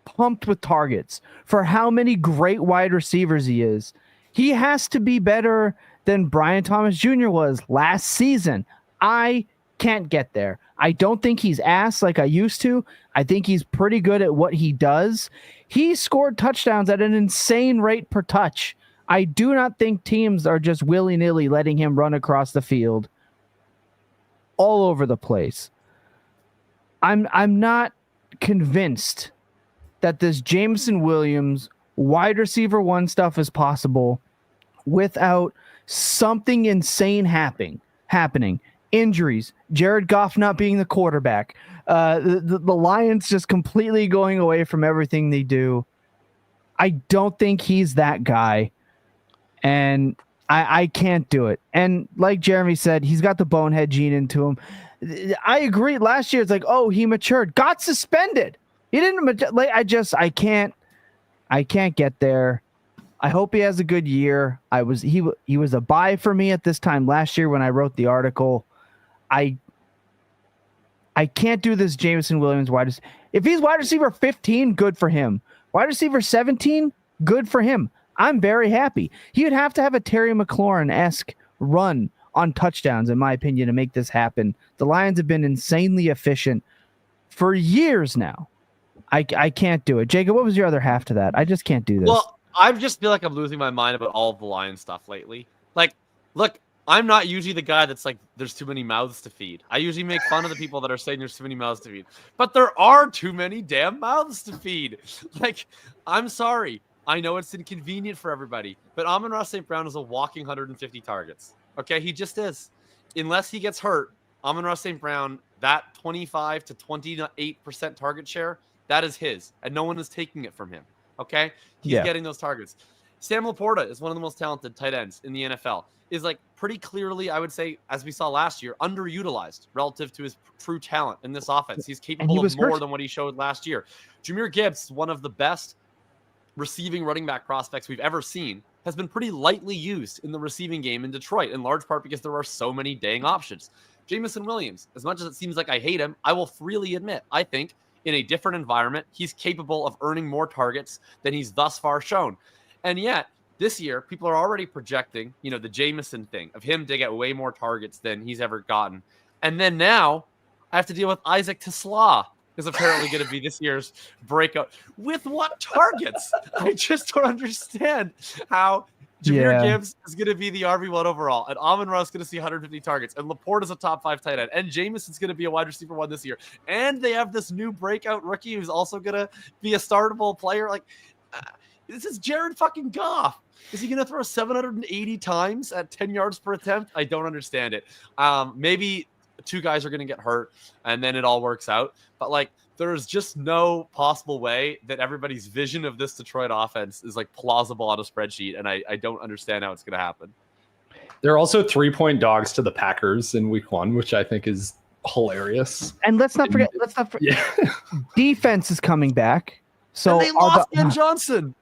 pumped with targets for how many great wide receivers he is. He has to be better than Brian Thomas Jr. was last season. I can't get there. I don't think he's ass like I used to. I think he's pretty good at what he does. He scored touchdowns at an insane rate per touch. I do not think teams are just willy-nilly letting him run across the field all over the place. I'm not convinced that this Jameson Williams wide receiver 1 stuff is possible without something insane happening. Injuries, Jared Goff not being the quarterback, the Lions just completely going away from everything they do. I don't think he's that guy, and I can't do it. And like Jeremy said, he's got the bonehead gene into him. I agree. Last year, it's he matured, got suspended. He didn't I can't get there. I hope he has a good year. He was a buy for me at this time last year when I wrote the article. I can't do this Jameson Williams wide receiver. If he's wide receiver 15, good for him. Wide receiver 17, good for him. I'm very happy. He would have to have a Terry McLaurin-esque run on touchdowns, in my opinion, to make this happen. The Lions have been insanely efficient for years now. I can't do it. Jacob, what was your other half to that? I just can't do this. Well, I just feel like I'm losing my mind about all of the Lions stuff lately. Like, look, I'm not usually the guy that's like, there's too many mouths to feed. I usually make fun of the people that are saying there's too many mouths to feed. But there are too many damn mouths to feed. Like, I'm sorry. I know it's inconvenient for everybody. But Amon-Ra St. Brown is a walking 150 targets. Okay? He just is. Unless he gets hurt, Amon-Ra St. Brown, that 25 to 28% target share, that is his. And no one is taking it from him. Okay? He's getting those targets. Sam Laporta is one of the most talented tight ends in the NFL. Is like pretty clearly, I would say, as we saw last year, underutilized relative to his true talent in this offense. He's capable of more than what he showed last year. Jahmyr Gibbs, one of the best receiving running back prospects we've ever seen, has been pretty lightly used in the receiving game in Detroit, in large part because there are so many dang options. Jameson Williams, as much as it seems like I hate him, I will freely admit, I think in a different environment, he's capable of earning more targets than he's thus far shown. And yet, this year, people are already projecting, the Jameson thing of him to get way more targets than he's ever gotten. And then now I have to deal with Isaac Tesla, who's apparently going to be this year's breakout. With what targets? I just don't understand how Jahmyr Gibbs is going to be the RB1 overall, and Amon-Ra is going to see 150 targets, and Laporte is a top 5 tight end, and Jameson's going to be a wide receiver 1 this year. And they have this new breakout rookie who's also going to be a startable player. Like, this is Jared fucking Goff. Is he going to throw 780 times at 10 yards per attempt? I don't understand it. Maybe 2 guys are going to get hurt and then it all works out. But like, there's just no possible way that everybody's vision of this Detroit offense is like plausible on a spreadsheet. And I don't understand how it's going to happen. They're also 3-point dogs to the Packers in week 1, which I think is hilarious. And let's not forget, defense is coming back. So and they lost Ben Johnson.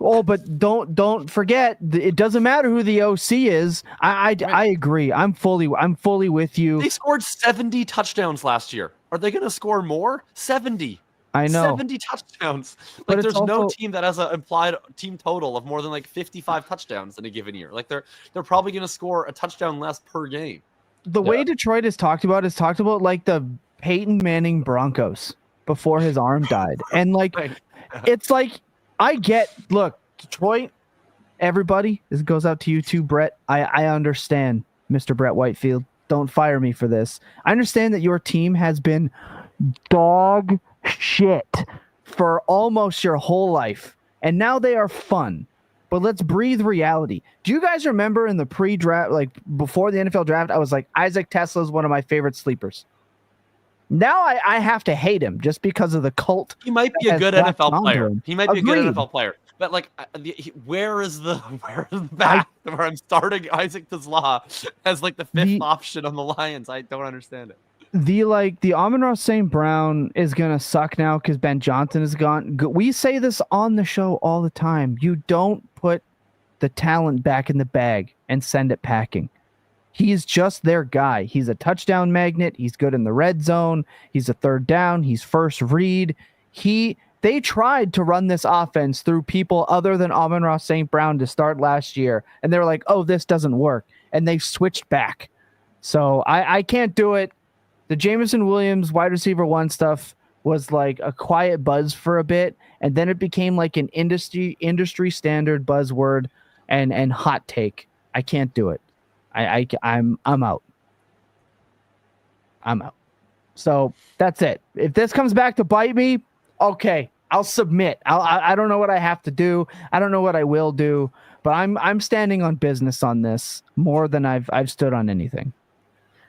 Oh, but don't forget, it doesn't matter who the OC is. I agree. I'm fully with you. They scored 70 touchdowns last year. Are they going to score more? 70. I know. 70 touchdowns. Like, there's no team that has an implied team total of more than like 55 touchdowns in a given year. Like, they're probably going to score a touchdown less per game. The way Detroit is talked about like the Peyton Manning Broncos before his arm died. And like, it's like, look, Detroit, everybody, this goes out to you too, Brett. I understand, Mr. Brett Whitefield. Don't fire me for this. I understand that your team has been dog shit for almost your whole life, and now they are fun. But let's breathe reality. Do you guys remember in the pre-draft, like before the NFL draft, I was like, Isaac Tesla is one of my favorite sleepers. Now I have to hate him just because of the cult. He might be a good NFL player. He might be a good NFL player. But like, where is the back where I'm starting Isaac Tesla as like the 5th option on the Lions? I don't understand it. The Amon-Ra St. Brown is gonna suck now because Ben Johnson is gone. We say this on the show all the time. You don't put the talent back in the bag and send it packing. He's just their guy. He's a touchdown magnet. He's good in the red zone. He's a third down. He's first read. They tried to run this offense through people other than Amon-Ra St. Brown to start last year, and they were like, oh, this doesn't work. And they switched back. So I can't do it. The Jameson Williams wide receiver 1 stuff was like a quiet buzz for a bit, and then it became like an industry standard buzzword and hot take. I can't do it. I'm out. I'm out. So that's it. If this comes back to bite me, okay, I'll submit. I don't know what I have to do. I don't know what I will do, but I'm standing on business on this more than I've stood on anything.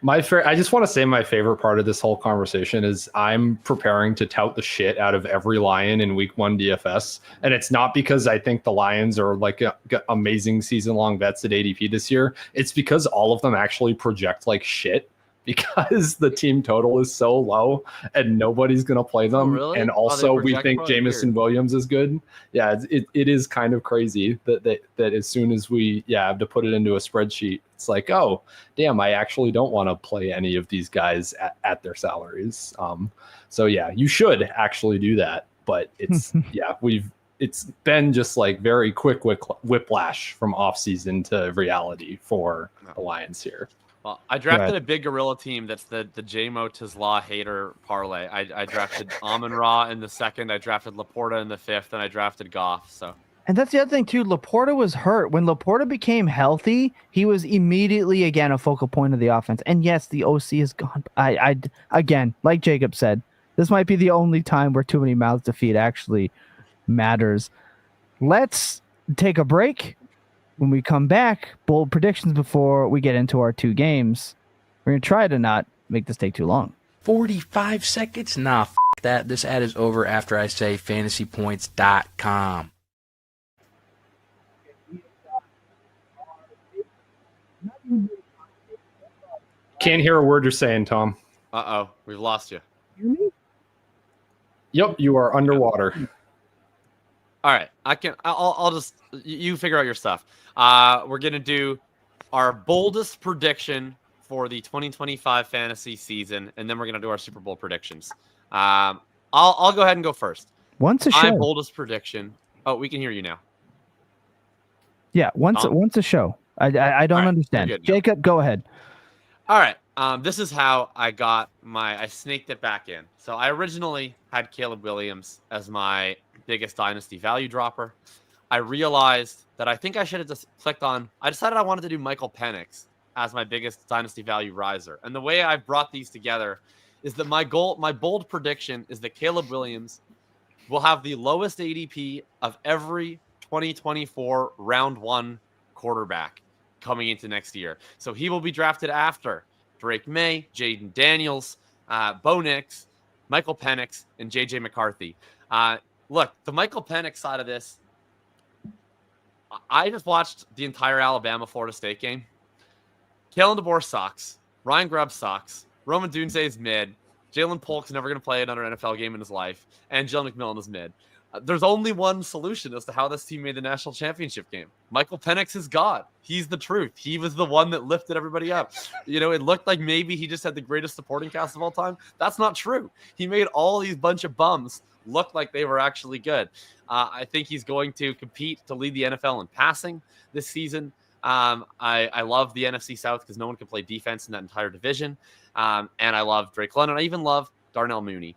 I just want to say my favorite part of this whole conversation is I'm preparing to tout the shit out of every Lion in week 1 DFS. And it's not because I think the Lions are like amazing season-long vets at ADP this year. It's because all of them actually project like shit because the team total is so low and nobody's going to play them. Oh, really? And also we think Jameson Williams is good. Yeah, it is kind of crazy that as soon as we have to put it into a spreadsheet, it's like, oh, damn, I actually don't want to play any of these guys at their salaries. So yeah, you should actually do that. but it's it's been just like very quick whiplash from offseason to reality for the Lions here. Well, I drafted a big gorilla team that's the J-Mo Tizla hater parlay. I drafted Amon-Ra in the second, I drafted Laporta in the fifth, and I drafted Goff. So. And that's the other thing too. Laporta was hurt. When Laporta became healthy, he was immediately again a focal point of the offense. And yes, the OC is gone. I again, like Jacob said, this might be the only time where too many mouths to feed actually matters. Let's take a break. When we come back, bold predictions before we get into our two games. We're going to try to not make this take too long. 45 seconds? Nah, that. This ad is over after I say fantasypoints.com. Can't hear a word you're saying, Tom. Uh-oh, we've lost you. Yep, you are underwater. All right, I'll just, you figure out your stuff. We're going to do our boldest prediction for the 2025 fantasy season, and then we're going to do our Super Bowl predictions. I'll go ahead and go first. Once a show. My boldest prediction. Oh, we can hear you now. Yeah, once a show. I don't understand. Jacob, go ahead. All right. This is how I got I snaked it back in. So I originally had Caleb Williams as my biggest dynasty value dropper. I realized that I think I should have just I decided I wanted to do Michael Penix as my biggest dynasty value riser. And the way I've brought these together is that my bold prediction is that Caleb Williams will have the lowest ADP of every 2024 round one quarterback coming into next year. So he will be drafted after Drake May, Jaden Daniels, Bo Nix, Michael Penix, and JJ McCarthy. Look, the Michael Penix side of this, I just watched the entire Alabama-Florida State game. Kalen DeBoer sucks. Ryan Grubb sucks. Roman Dunze is mid. Jalen Polk's never going to play another NFL game in his life. And Jill McMillan is mid. There's only one solution as to how this team made the national championship game. Michael Penix is God. He's the truth. He was the one that lifted everybody up. You know, it looked like maybe he just had the greatest supporting cast of all time. That's not true. He made all these bunch of bums look like they were actually good. I think he's going to compete to lead the NFL in passing this season. I love the NFC South because no one can play defense in that entire division. And I love Drake London. I even love Darnell Mooney.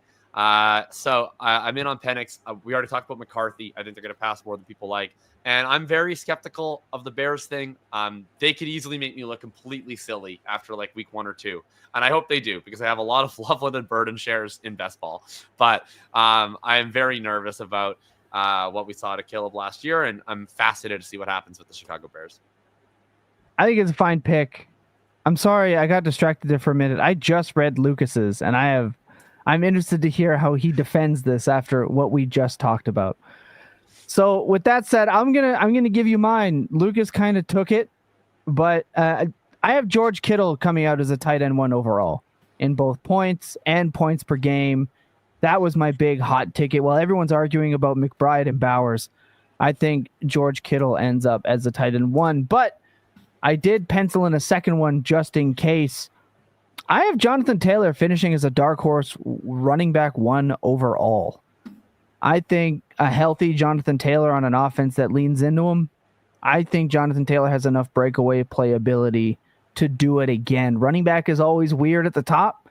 So I'm in on Penix. We already talked about McCarthy. I think they're going to pass more than people like. And I'm very skeptical of the Bears thing. They could easily make me look completely silly after like week 1 or 2. And I hope they do because I have a lot of Loveland and Burden shares in best ball. But I am very nervous about what we saw to Caleb last year. And I'm fascinated to see what happens with the Chicago Bears. I think it's a fine pick. I'm sorry, I got distracted there for a minute. I just read Lucas's, and I'm interested to hear how he defends this after what we just talked about. So with that said, I'm gonna give you mine. Lucas kind of took it, but I have George Kittle coming out as a tight end 1 overall in both points and points per game. That was my big hot ticket. While everyone's arguing about McBride and Bowers, I think George Kittle ends up as a tight end 1. But I did pencil in a second one just in case. I have Jonathan Taylor finishing as a dark horse running back 1 overall. I think a healthy Jonathan Taylor on an offense that leans into him, I think Jonathan Taylor has enough breakaway playability to do it again. Running back is always weird at the top.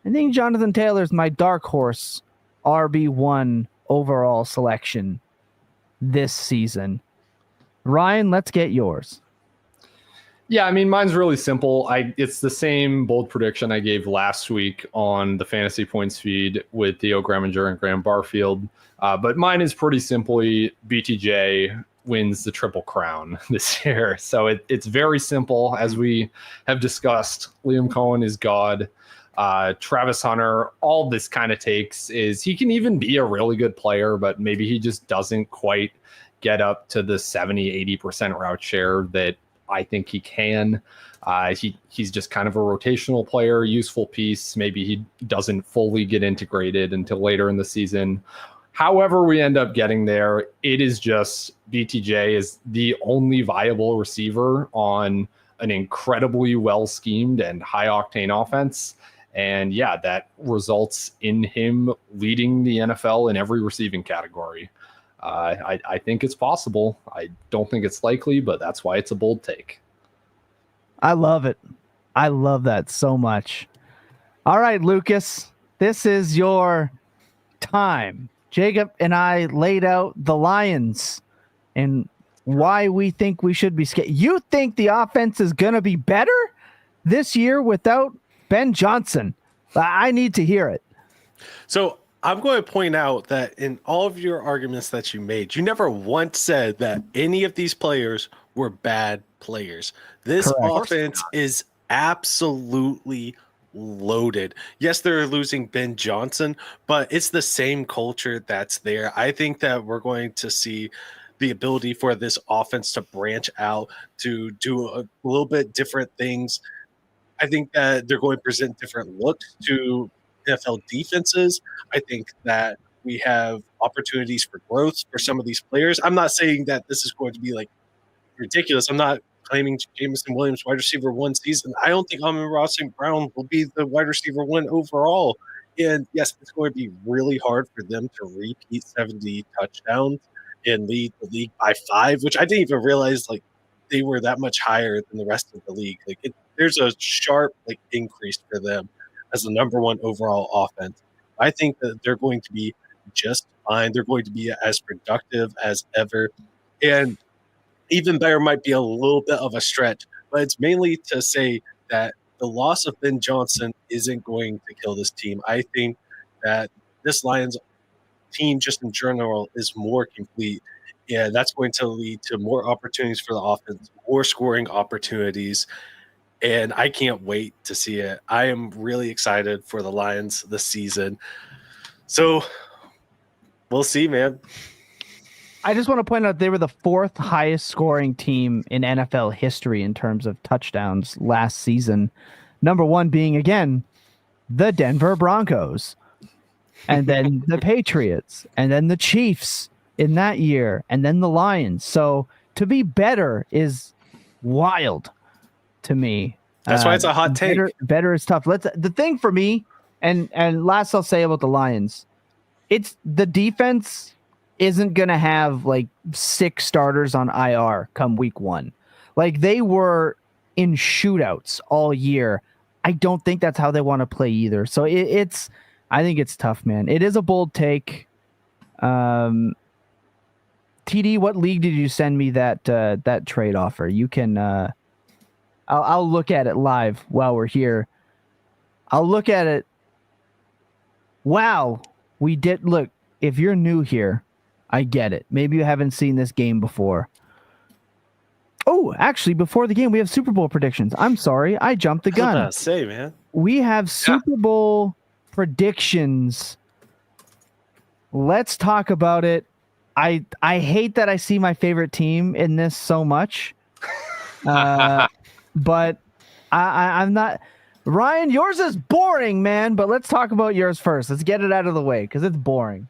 I think Jonathan Taylor is my dark horse RB1 overall selection this season. Ryan, let's get yours. Yeah, I mean, mine's really simple. It's the same bold prediction I gave last week on the Fantasy Points feed with Theo Greminger and Graham Barfield. But mine is pretty simply BTJ wins the Triple Crown this year. So it's very simple. As we have discussed, Liam Coen is God. Travis Hunter, all this kind of takes is he can even be a really good player, but maybe he just doesn't quite get up to the 70-80% route share that I think he can. He's just kind of a rotational player, useful piece. Maybe he doesn't fully get integrated until later in the season. However we end up getting there, it is just BTJ is the only viable receiver on an incredibly well-schemed and high-octane offense. And yeah, that results in him leading the NFL in every receiving category. I think it's possible. I don't think it's likely, but that's why it's a bold take. I love it. I love that so much. All right, Lucas, this is your time. Jacob and I laid out the Lions and why we think we should be scared. You think the offense is going to be better this year without Ben Johnson? I need to hear it. So I'm going to point out that in all of your arguments that you made, you never once said that any of these players were bad players. This offense is absolutely loaded. Yes, they're losing Ben Johnson, but it's the same culture that's there. I think that we're going to see the ability for this offense to branch out, to do a little bit different things. I think that they're going to present different looks to NFL defenses. I think that we have opportunities for growth for some of these players. I'm not saying that this is going to be like ridiculous. I'm not claiming Jameson Williams wide receiver 1 season. I don't think Amon-Ra St. Brown will be the wide receiver 1 overall. And yes, it's going to be really hard for them to repeat 70 touchdowns and lead the league by 5, which I didn't even realize like they were that much higher than the rest of the league. Like there's a sharp like increase for them as the number 1 overall offense. I think that they're going to be just fine. They're going to be as productive as ever. And even better might be a little bit of a stretch, but it's mainly to say that the loss of Ben Johnson isn't going to kill this team. I think that this Lions team just in general is more complete. Yeah, that's going to lead to more opportunities for the offense, more scoring opportunities. And I can't wait to see it. I am really excited for the Lions this season. So we'll see, man. I just want to point out they were the 4th highest scoring team in NFL history in terms of touchdowns last season. Number 1 being, again, the Denver Broncos, and then the Patriots, and then the Chiefs in that year, and then the Lions. So to be better is wild to me. That's why it's a hot take. Better is tough. The thing for me, and last I'll say about the Lions, it's the defense isn't going to have like 6 starters on IR come week 1. Like they were in shootouts all year. I don't think that's how they want to play either. So I think it's tough, man. It is a bold take. TD, what league did you send me that trade offer? You can, I'll look at it live while we're here. I'll look at it. Wow. We did look, if you're new here, I get it. Maybe you haven't seen this game before. Oh, actually, before the game, we have Super Bowl predictions. I'm sorry. I jumped the gun. Say, man. We have Super Bowl predictions. Let's talk about it. I hate that I see my favorite team in this so much. But I'm not. Ryan, yours is boring, man. But let's talk about yours first. Let's get it out of the way because it's boring.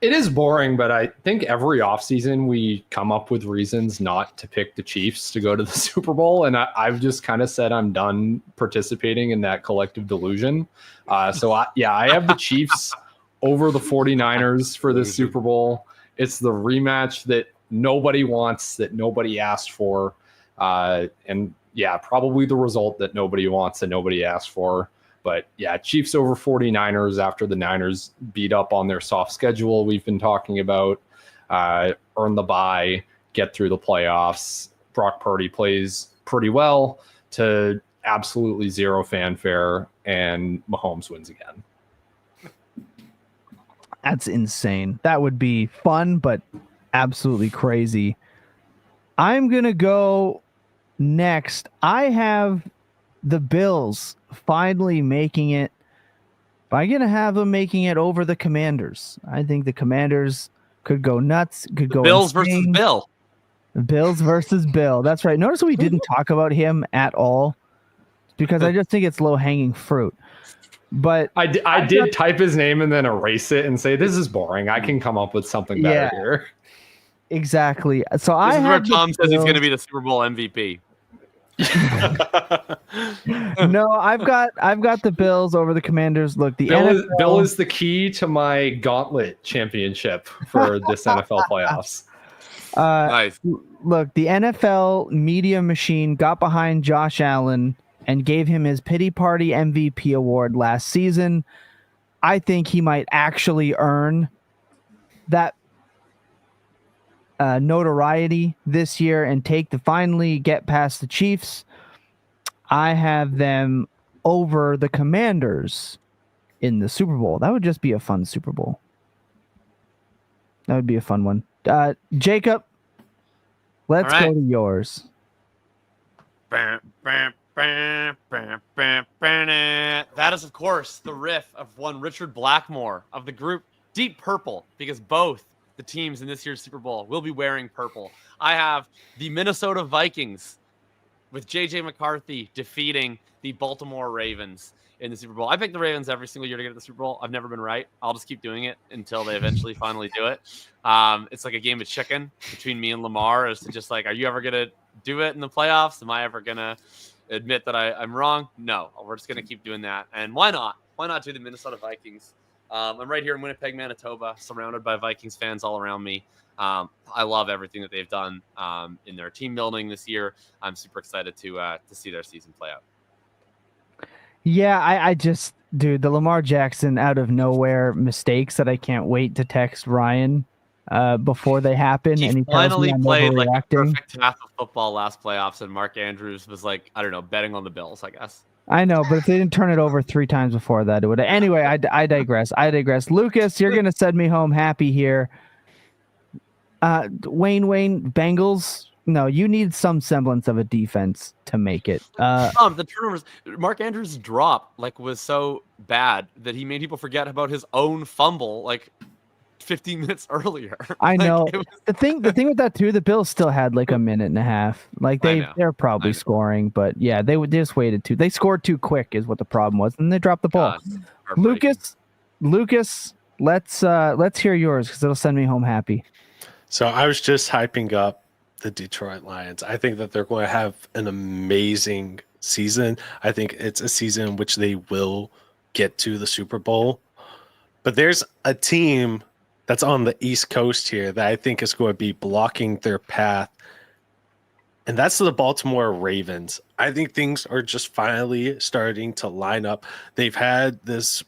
It is boring, but I think every offseason we come up with reasons not to pick the Chiefs to go to the Super Bowl. And I've just kind of said I'm done participating in that collective delusion. I have the Chiefs over the 49ers for the Super Bowl. It's the rematch that nobody wants, that nobody asked for. And yeah, probably the result that nobody wants and nobody asked for. But yeah, Chiefs over 49ers after the Niners beat up on their soft schedule we've been talking about, earn the bye, get through the playoffs. Brock Purdy plays pretty well to absolutely zero fanfare, and Mahomes wins again. That's insane. That would be fun, but absolutely crazy. I'm going to go next. I have the Bills finally making it. I'm going to have them making it over the Commanders. I think the Commanders could go nuts, could go Bills insane. versus Bill. Bills versus Bill. That's right. Notice we didn't talk about him at all because I just think it's low-hanging fruit. But I did type his name and then erase it and say, this is boring. I can come up with something better here. Exactly. So This is where Tom says he's going to be the Super Bowl MVP. No, I've got the Bills over the Commanders. Look, the NFL, Bill is the key to my gauntlet championship for this NFL playoffs. Nice. Look, the NFL media machine got behind Josh Allen and gave him his pity party MVP award last season. I think he might actually earn that notoriety this year and finally get past the Chiefs. I have them over the Commanders in the Super Bowl. That would just be a fun Super Bowl. That would be a fun one. Jacob, let's go to yours. That is, of course, the riff of one Richard Blackmore of the group Deep Purple, because both the teams in this year's Super Bowl will be wearing purple. I have the Minnesota Vikings with J.J. McCarthy defeating the Baltimore Ravens in the Super Bowl. I pick the Ravens every single year to get to the Super Bowl. I've never been right. I'll just keep doing it until they eventually finally do it. It's like a game of chicken between me and Lamar as to just like, are you ever going to do it in the playoffs? Am I ever going to admit that I'm wrong? No, we're just going to keep doing that. And why not? Why not do the Minnesota Vikings? I'm right here in Winnipeg, Manitoba, surrounded by Vikings fans all around me. I love everything that they've done in their team building this year. I'm super excited to see their season play out. Yeah, I just, dude, the Lamar Jackson out of nowhere mistakes that I can't wait to text Ryan before they happen. He and he finally tells me played I'm like a overreacting. perfect half of football last playoffs, and Mark Andrews was like, I don't know, betting on the Bills, I guess. I know, but if they didn't turn it over 3 times before that, it would. Anyway, I digress. Lucas, you're going to send me home happy here. Wayne, Bengals. No, you need some semblance of a defense to make it. The turnovers, Mark Andrews' drop was so bad that he made people forget about his own fumble 15 minutes earlier. I know. The thing with that too, the Bills still had a minute and a half. They're probably scoring, but yeah, they just waited too. They scored too quick is what the problem was, and they dropped the ball. Lucas, let's hear yours because it'll send me home happy. So I was just hyping up the Detroit Lions. I think that they're going to have an amazing season. I think it's a season in which they will get to the Super Bowl. But there's a team that's on the East Coast here that I think is going to be blocking their path. And that's the Baltimore Ravens. I think things are just finally starting to line up. They've had this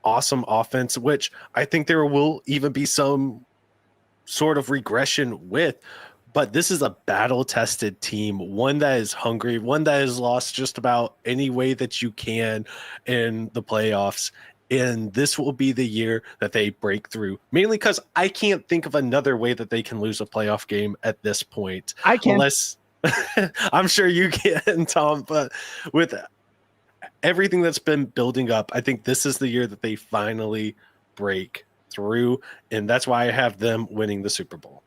awesome offense, which I think there will even be some sort of regression with. But this is a battle-tested team, one that is hungry, one that has lost just about any way that you can in the playoffs. And this will be the year that they break through, mainly because I can't think of another way that they can lose a playoff game at this point. I can. Unless I'm sure you can, Tom. But with everything that's been building up, I think this is the year that they finally break through. And that's why I have them winning the Super Bowl.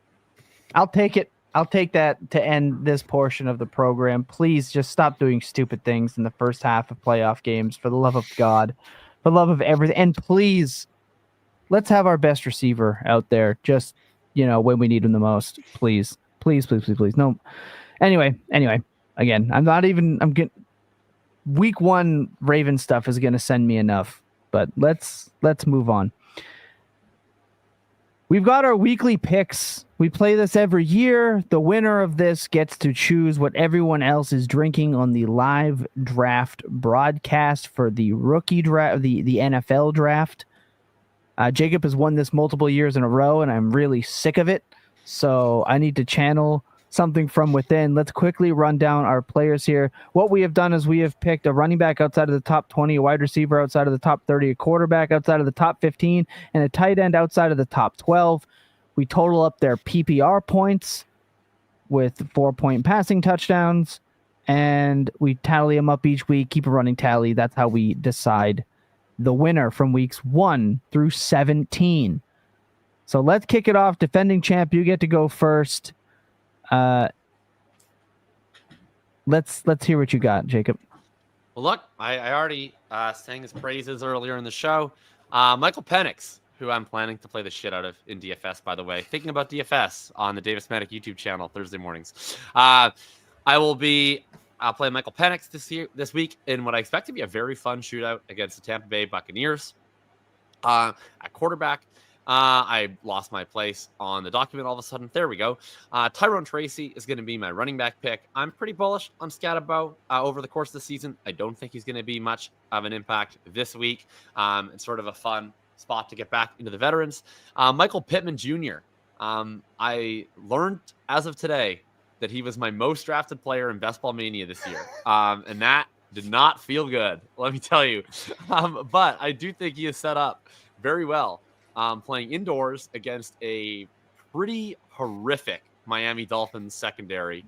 I'll take it. I'll take that to end this portion of the program. Please just stop doing stupid things in the first half of playoff games, for the love of God, for the love of everything. And please, let's have our best receiver out there just, when we need him the most. Please. No. Anyway, again, I'm getting week 1 Raven stuff is going to send me enough, but let's move on. We've got our weekly picks. We play this every year. The winner of this gets to choose what everyone else is drinking on the live draft broadcast for the rookie draft, the NFL draft. Jacob has won this multiple years in a row, and I'm really sick of it. So I need to channel something from within. Let's quickly run down our players here. What we have done is we have picked a running back outside of the top 20, a wide receiver outside of the top 30, a quarterback outside of the top 15, and a tight end outside of the top 12. We total up their PPR points with 4-point passing touchdowns, and we tally them up each week, keep a running tally. That's how we decide the winner from weeks 1 through 17. So let's kick it off. Defending champ, you get to go first. Let's hear what you got, Jacob. Well, look, I already sang his praises earlier in the show. Michael Penix, who I'm planning to play the shit out of in DFS, by the way. Thinking about DFS on the Davis Maddock YouTube channel Thursday mornings. I will be I'll play Michael Penix this week in what I expect to be a very fun shootout against the Tampa Bay Buccaneers. At quarterback, I lost my place on the document all of a sudden. There we go. Tyrone Tracy is going to be my running back pick. I'm pretty bullish on Scatterbo over the course of the season. I don't think he's going to be much of an impact this week. It's sort of a fun spot to get back into the veterans. Michael Pittman Jr. I learned as of today that he was my most drafted player in Best Ball Mania this year. And that did not feel good, let me tell you. But I do think he is set up very well, playing indoors against a pretty horrific Miami Dolphins secondary.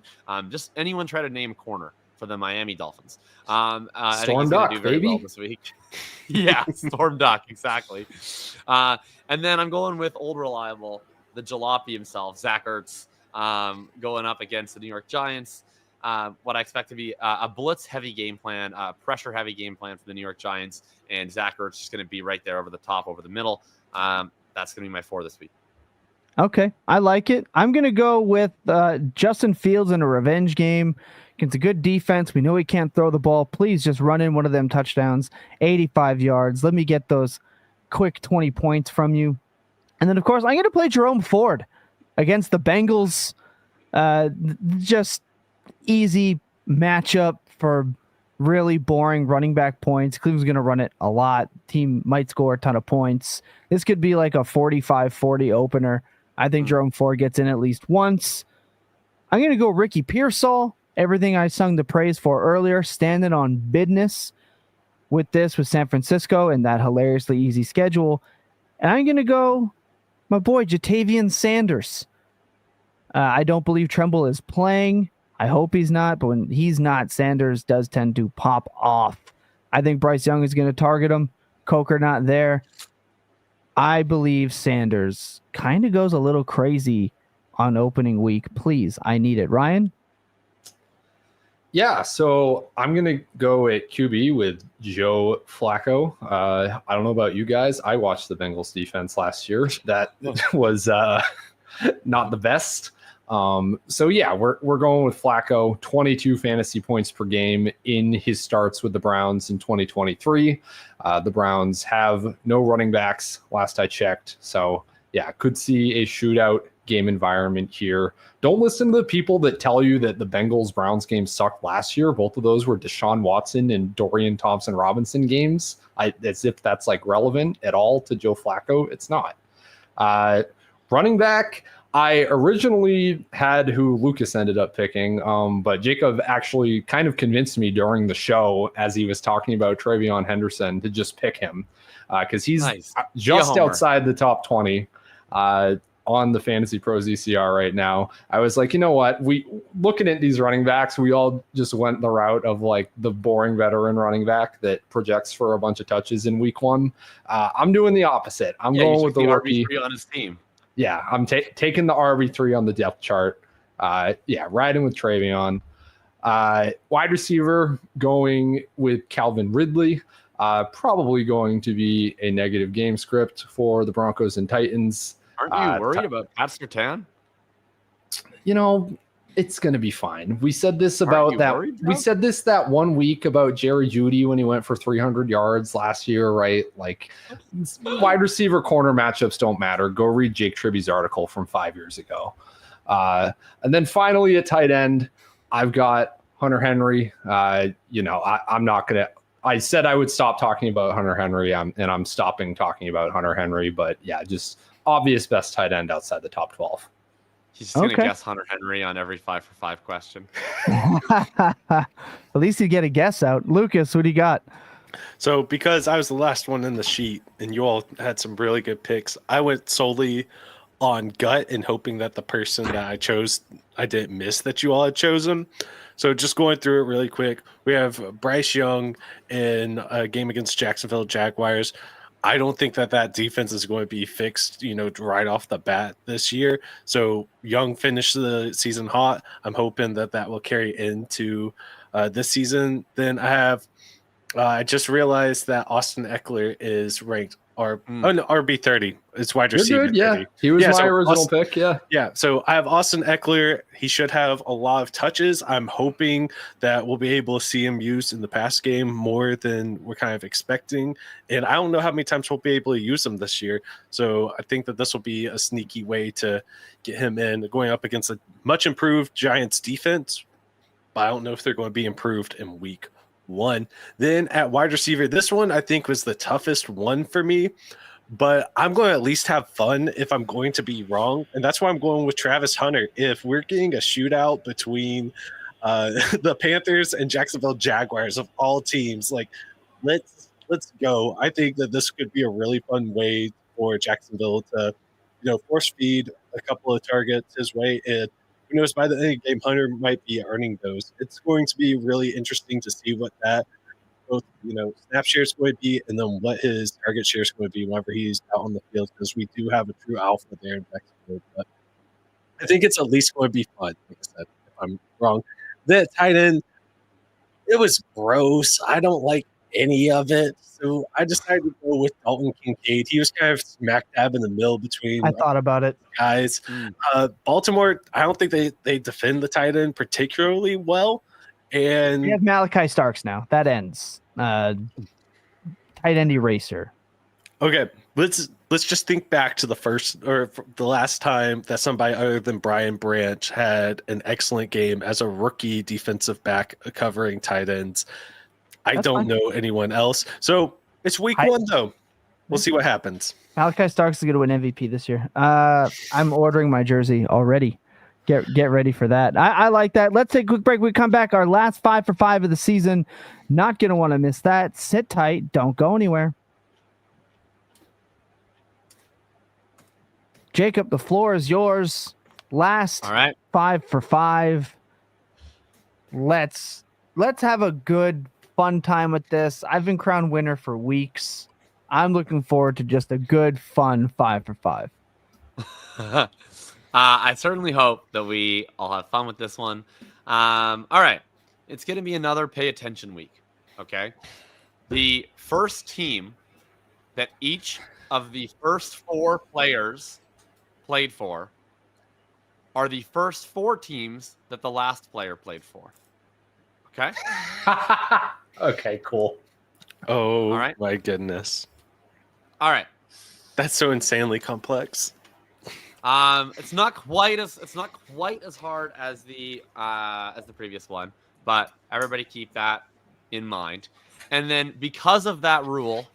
Just anyone try to name corner for the Miami Dolphins. I think he's going to do very well this week. Yeah, Storm Duck, exactly. And then I'm going with old reliable, the jalopy himself, Zach Ertz, going up against the New York Giants. What I expect to be a blitz-heavy game plan, pressure-heavy game plan for the New York Giants, and Zach Ertz is going to be right there over the top, over the middle. That's going to be my 4 this week. Okay, I like it. I'm going to go with Justin Fields in a revenge game against a good defense. We know he can't throw the ball. Please just run in one of them touchdowns, 85 yards. Let me get those quick 20 points from you. And then, of course, I'm going to play Jerome Ford against the Bengals. Just easy matchup for really boring running back points. Cleveland's going to run it a lot. Team might score a ton of points. This could be like a 45-40 opener. I think Jerome Ford gets in at least once. I'm going to go Ricky Pearsall. Everything I sung the praise for earlier, standing on business with San Francisco and that hilariously easy schedule. And I'm going to go my boy Jatavian Sanders. I don't believe Tremble is playing. I hope he's not, but when he's not, Sanders does tend to pop off. I think Bryce Young is going to target him. Coker not there. I believe Sanders kind of goes a little crazy on opening week. Please, I need it. Ryan? Yeah, so I'm going to go at QB with Joe Flacco. I don't know about you guys. I watched the Bengals defense last year. That was not the best. So yeah, we're going with Flacco, 22 fantasy points per game in his starts with the Browns in 2023. The Browns have no running backs last I checked. So yeah, could see a shootout game environment here. Don't listen to the people that tell you that the Bengals Browns game sucked last year. Both of those were Deshaun Watson and Dorian Thompson Robinson games. As if that's like relevant at all to Joe Flacco. It's not. Running back, I originally had who Lucas ended up picking, but Jacob actually kind of convinced me during the show as he was talking about Tre'Veyon Henderson to just pick him because he's just outside the top 20 on the Fantasy Pros ECR right now. I was like, you know what? We looking at these running backs, we all just went the route of like the boring veteran running back that projects for a bunch of touches in week 1. I'm doing the opposite. I'm going with the rookie RB3 on his team. Yeah, I'm taking the RB3 on the depth chart. Riding with Tre'Veyon. Wide receiver, going with Calvin Ridley. Probably going to be a negative game script for the Broncos and Titans. Aren't you worried about Pat Surtain? You know, it's going to be fine. We said this about that. We said this that 1 week about Jerry Jeudy when he went for 300 yards last year, right? Like wide receiver corner matchups don't matter. Go read Jake Tribby's article from 5 years ago. And then finally at tight end, I've got Hunter Henry. I'm not going to, I said I would stop talking about Hunter Henry and I'm stopping talking about Hunter Henry, but yeah, just obvious best tight end outside the top 12. He's just going to guess Hunter Henry on every 5 for 5 question. At least you get a guess out. Lucas, what do you got? So because I was the last one in the sheet and you all had some really good picks, I went solely on gut and hoping that the person that I chose, I didn't miss that you all had chosen. So just going through it really quick, we have Bryce Young in a game against Jacksonville Jaguars. I don't think that defense is going to be fixed, right off the bat this year. So Young finished the season hot. I'm hoping that will carry into this season. Then I just realized that Austin Eckler is ranked or RB30. It's wide You're receiver. good, yeah. 30. He was my so original pick, yeah. Yeah, so I have Austin Eckler. He should have a lot of touches. I'm hoping that we'll be able to see him used in the pass game more than we're kind of expecting. And I don't know how many times we'll be able to use him this year. So I think that this will be a sneaky way to get him in, going up against a much improved Giants defense. But I don't know if they're going to be improved in week 1. Then at wide receiver, this one I think was the toughest one for me. But I'm going to at least have fun if I'm going to be wrong. And that's why I'm going with Travis Hunter. If we're getting a shootout between the Panthers and Jacksonville Jaguars of all teams, like let's go. I think that this could be a really fun way for Jacksonville to, force feed a couple of targets his way. And who knows, by the end of the game, Hunter might be earning those. It's going to be really interesting to see what that both snap share is going to be, and then what his target share is going to be whenever he's out on the field, because we do have a true alpha there in Mexico. But I think it's at least going to be fun. Like I said, if I'm wrong, the tight end, it was gross. I don't like any of it, so I decided to go with Dalton Kincaid. He was kind of smack dab in the middle between. I thought about it, guys. Baltimore, I don't think they defend the tight end particularly well. And we have Malachi Starks now. That ends. Tight end eraser. Okay, let's just think back to the last time that somebody other than Brian Branch had an excellent game as a rookie defensive back covering tight ends. I don't know anyone else. So it's week 1 though. We'll see what happens. Malachi Starks is going to win MVP this year. I'm ordering my jersey already. Get ready for that. I like that. Let's take a quick break. We come back. Our last 5 for 5 of the season. Not going to want to miss that. Sit tight. Don't go anywhere. Jacob, the floor is yours. Last 5 for 5. Let's have a good, fun time with this. I've been crowned winner for weeks. I'm looking forward to just a good, fun 5 for 5. I certainly hope that we all have fun with this one. All right. It's going to be another pay attention week. Okay. The first team that each of the first 4 players played for are the first 4 teams that the last player played for. Okay. Okay, cool. Oh, all right. My goodness. All right. That's so insanely complex. It's not quite as hard as the previous one, but everybody keep that in mind. And then because of that rule,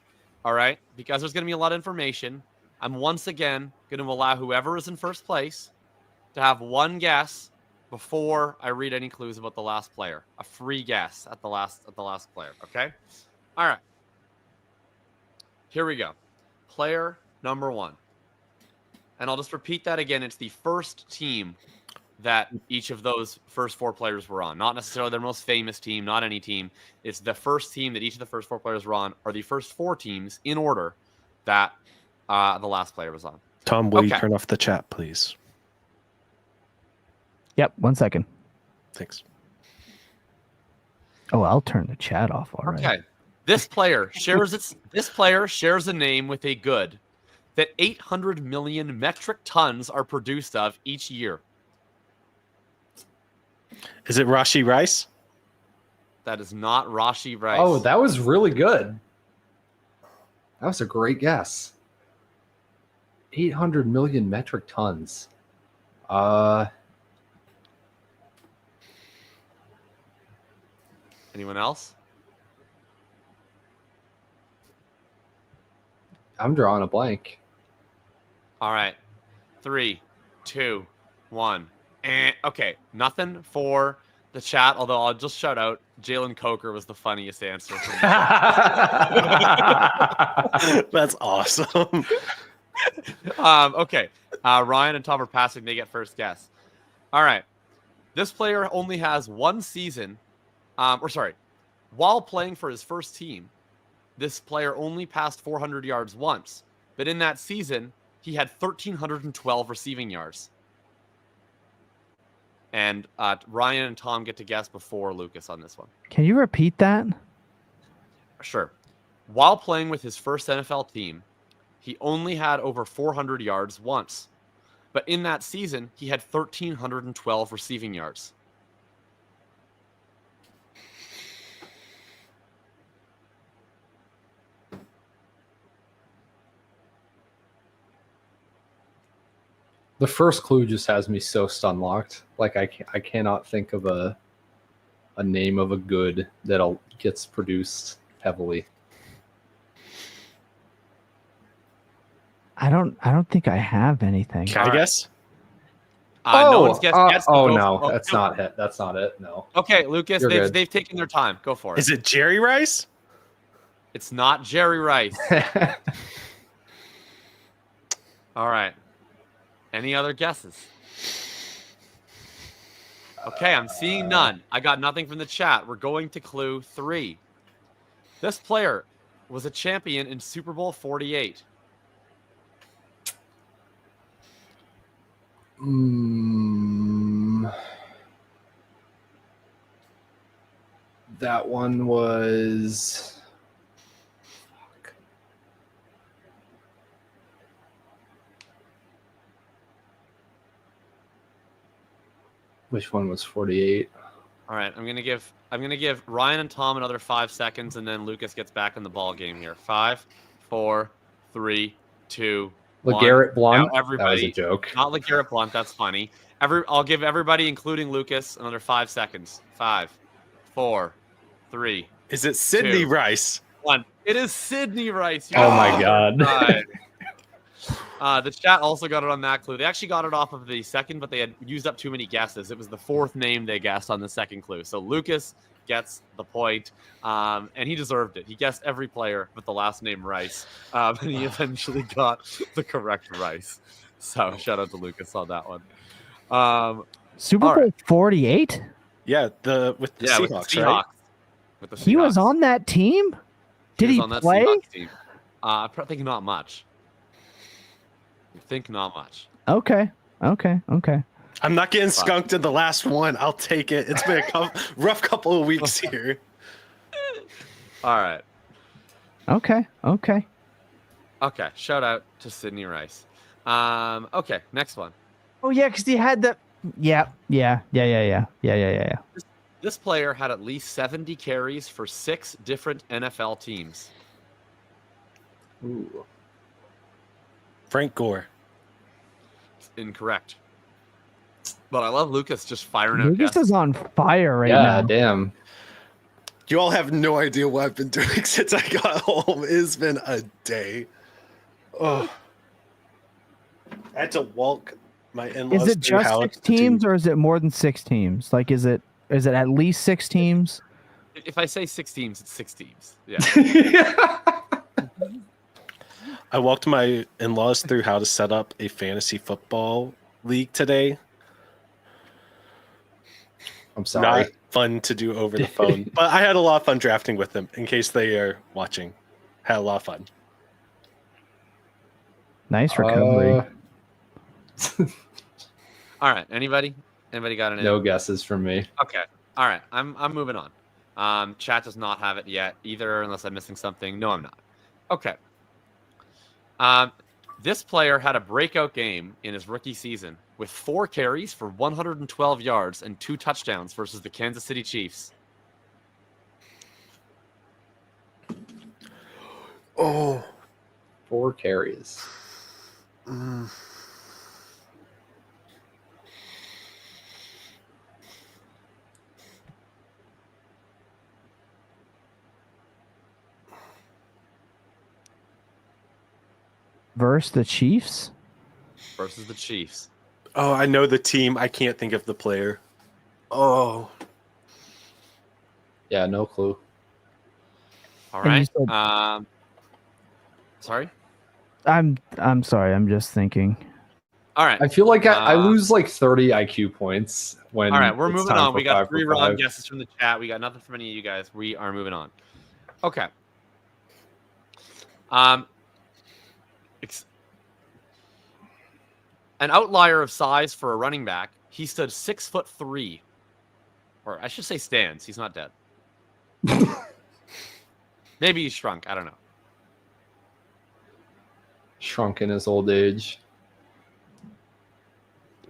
all right, because there's going to be a lot of information, I'm once again going to allow whoever is in first place to have one guess before I read any clues about the last player. A free guess at the last player, okay? All right. Here we go. Player number 1. And I'll just repeat that again. It's the first team that each of those first 4 players were on. Not necessarily their most famous team, not any team. It's the first team that each of the first 4 players were on, or the first 4 teams in order that the last player was on. Tom, will you turn off the chat, please? Yep, 1 second. Thanks. Oh, I'll turn the chat off. All right. Okay. This player shares a name with a good that 800 million metric tons are produced of each year. Is it Rashee Rice? That is not Rashee Rice. Oh, that was really good. That was a great guess. 800 million metric tons. Anyone else? I'm drawing a blank. All right. 3, 2, 1. Okay. Nothing for the chat, although I'll just shout out Jalen Coker was the funniest answer. That's awesome. Okay. Ryan and Tom are passing. They get first guess. All right. This player only has 1 season. While playing for his first team, this player only passed 400 yards once. But in that season, he had 1,312 receiving yards. And Ryan and Tom get to guess before Lucas on this one. Can you repeat that? Sure. While playing with his first NFL team, he only had over 400 yards once. But in that season, he had 1,312 receiving yards. The first clue just has me so stun-locked. Like I cannot think of a name of a good that gets produced heavily. I don't think I have anything. Can I guess? No one's guessed. That's not it. That's not it. No. Okay, Lucas, You're they've taken their time. Go for it. Is it Jerry Rice? It's not Jerry Rice. All right. Any other guesses? Okay, I'm seeing none. I got nothing from the chat. We're going to clue 3. This player was a champion in Super Bowl 48. That one was. Fuck. Which one was 48? All right, I'm gonna give Ryan and Tom another 5 seconds, and then Lucas gets back in the ball game here. 5, 4, 3, 2, 1. LeGarrette Blount. Now everybody, that was a joke. Not LeGarrette Blount. That's funny. I'll give everybody, including Lucas, another 5 seconds. 5, 4, 3. Is it Sidney 2, Rice? 1. It is Sidney Rice. Oh my God. The chat also got it on that clue. They actually got it off of the second, but they had used up too many guesses. It was the 4th name they guessed on the second clue. So Lucas gets the point, and he deserved it. He guessed every player with the last name Rice, and he eventually got the correct Rice. So shout out to Lucas on that one. Super Bowl 48? Yeah, with the Seahawks, right? With the He was Seahawks. on that team? Did he was on that play? Seahawks team. I think not much. I think not much. Okay. I'm not getting skunked in the last one. I'll take it. It's been a rough couple of weeks here. All right. Okay. Okay. Shout out to Sidney Rice. Okay. Next one. Oh yeah, because he had the. Yeah. This player had at least 70 carries for 6 different NFL teams. Ooh. Frank Gore. It's incorrect. But I love Lucas just firing out Lucas guesses. is on fire right now. Yeah, damn. You all have no idea what I've been doing since I got home. It's been a day. Oh, I had to walk my in-laws. Is it just 6 teams or is it more than 6 teams? Like, is it at least 6 teams? If I say 6 teams, it's 6 teams. Yeah. I walked my in-laws through how to set up a fantasy football league today. I'm sorry. Not fun to do over the phone, but I had a lot of fun drafting with them. In case they are watching, had a lot of fun. Nice recovery. All right. Anybody got an No guesses from me. Okay. All right. I'm moving on. Chat does not have it yet either, unless I'm missing something. No, I'm not. Okay. This player had a breakout game in his rookie season with 4 carries for 112 yards and 2 touchdowns versus the Kansas City Chiefs. Oh, 4 carries. Versus the Chiefs? Versus the Chiefs. Oh, I know the team. I can't think of the player. Oh, Yeah, no clue. All And you right. said- Sorry. I'm sorry. I'm just thinking. All right. I feel like I lose like 30 IQ points when. All right, we're it's moving time on. for We got 5 for 3 wrong 5. guesses from the chat. We got nothing from any of you guys. We are moving on. Okay. An outlier of size for a running back. He stood 6'3", or I should say stands. He's not dead. Maybe he shrunk. I don't know. shrunk in his old age.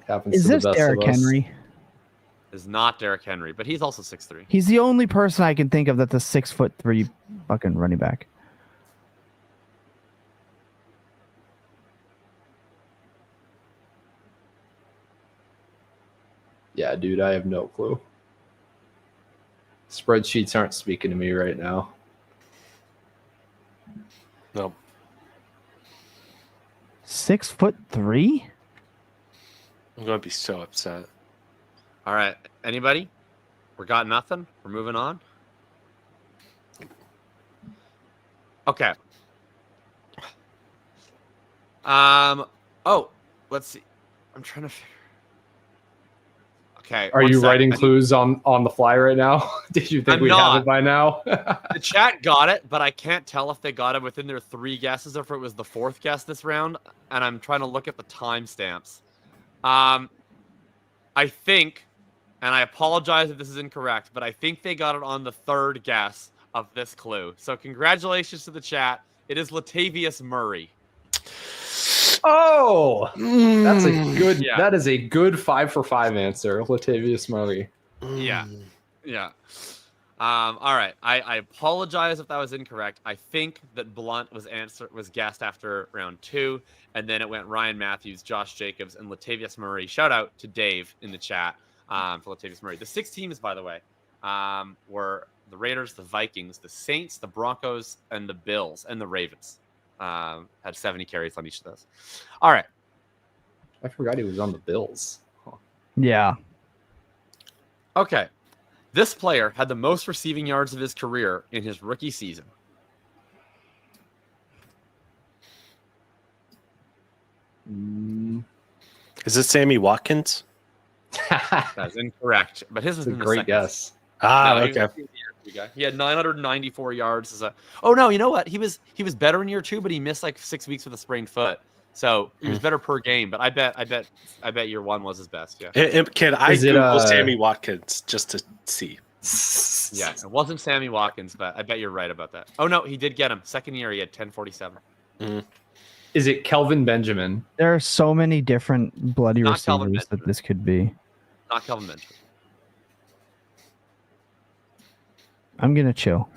Happens Is to the this best Derrick of us. Henry? Is not Derrick Henry, but he's also 6'3". He's the only person I can think of that's a 6'3" fucking running back. Yeah, dude, I have no clue. Spreadsheets aren't speaking to me right now. Nope. 6'3"? I'm going to be so upset. All right, anybody? We got nothing. We're moving on. Okay. Oh, let's see. I'm trying to figure. Okay. Are one you sec. writing clues on the fly right now? Did you think I'm we have not. it by now? The chat got it, but I can't tell if they got it within their 3 guesses or if it was the 4th guess this round. And I'm trying to look at the timestamps. I think, and I apologize if this is incorrect, but I think they got it on the 3rd guess of this clue. So congratulations to the chat. It is Latavius Murray. Oh, that's a good. Yeah. That is a good 5 for 5 answer, Latavius Murray. Yeah. Yeah. All right. I apologize if that was incorrect. I think that Blunt was guessed after round 2, and then it went Ryan Matthews, Josh Jacobs, and Latavius Murray. Shout out to Dave in the chat for Latavius Murray. The 6 teams, by the way, were the Raiders, the Vikings, the Saints, the Broncos, and the Bills, and the Ravens. Had 70 carries on each of those. All right. I forgot he was on the Bills. Huh. Yeah. Okay. This player had the most receiving yards of his career in his rookie season. Is it Sammy Watkins? That's incorrect. But his was That's a in the great second. guess. Ah, No, he okay. was he had 994 yards. Oh no, you know what? He was better in year 2, but he missed like 6 weeks with a sprained foot. So he was better per game. But I bet year 1 was his best. Yeah. Can I Is it, Google Sammy Watkins just to see? Yeah. It wasn't Sammy Watkins, but I bet you're right about that. Oh no, he did get him. Second year, he had 1047. Is it Kelvin Benjamin? There are so many different bloody Not Kelvin receivers that Benjamin. this could be. Not Kelvin Benjamin. I'm going to chill.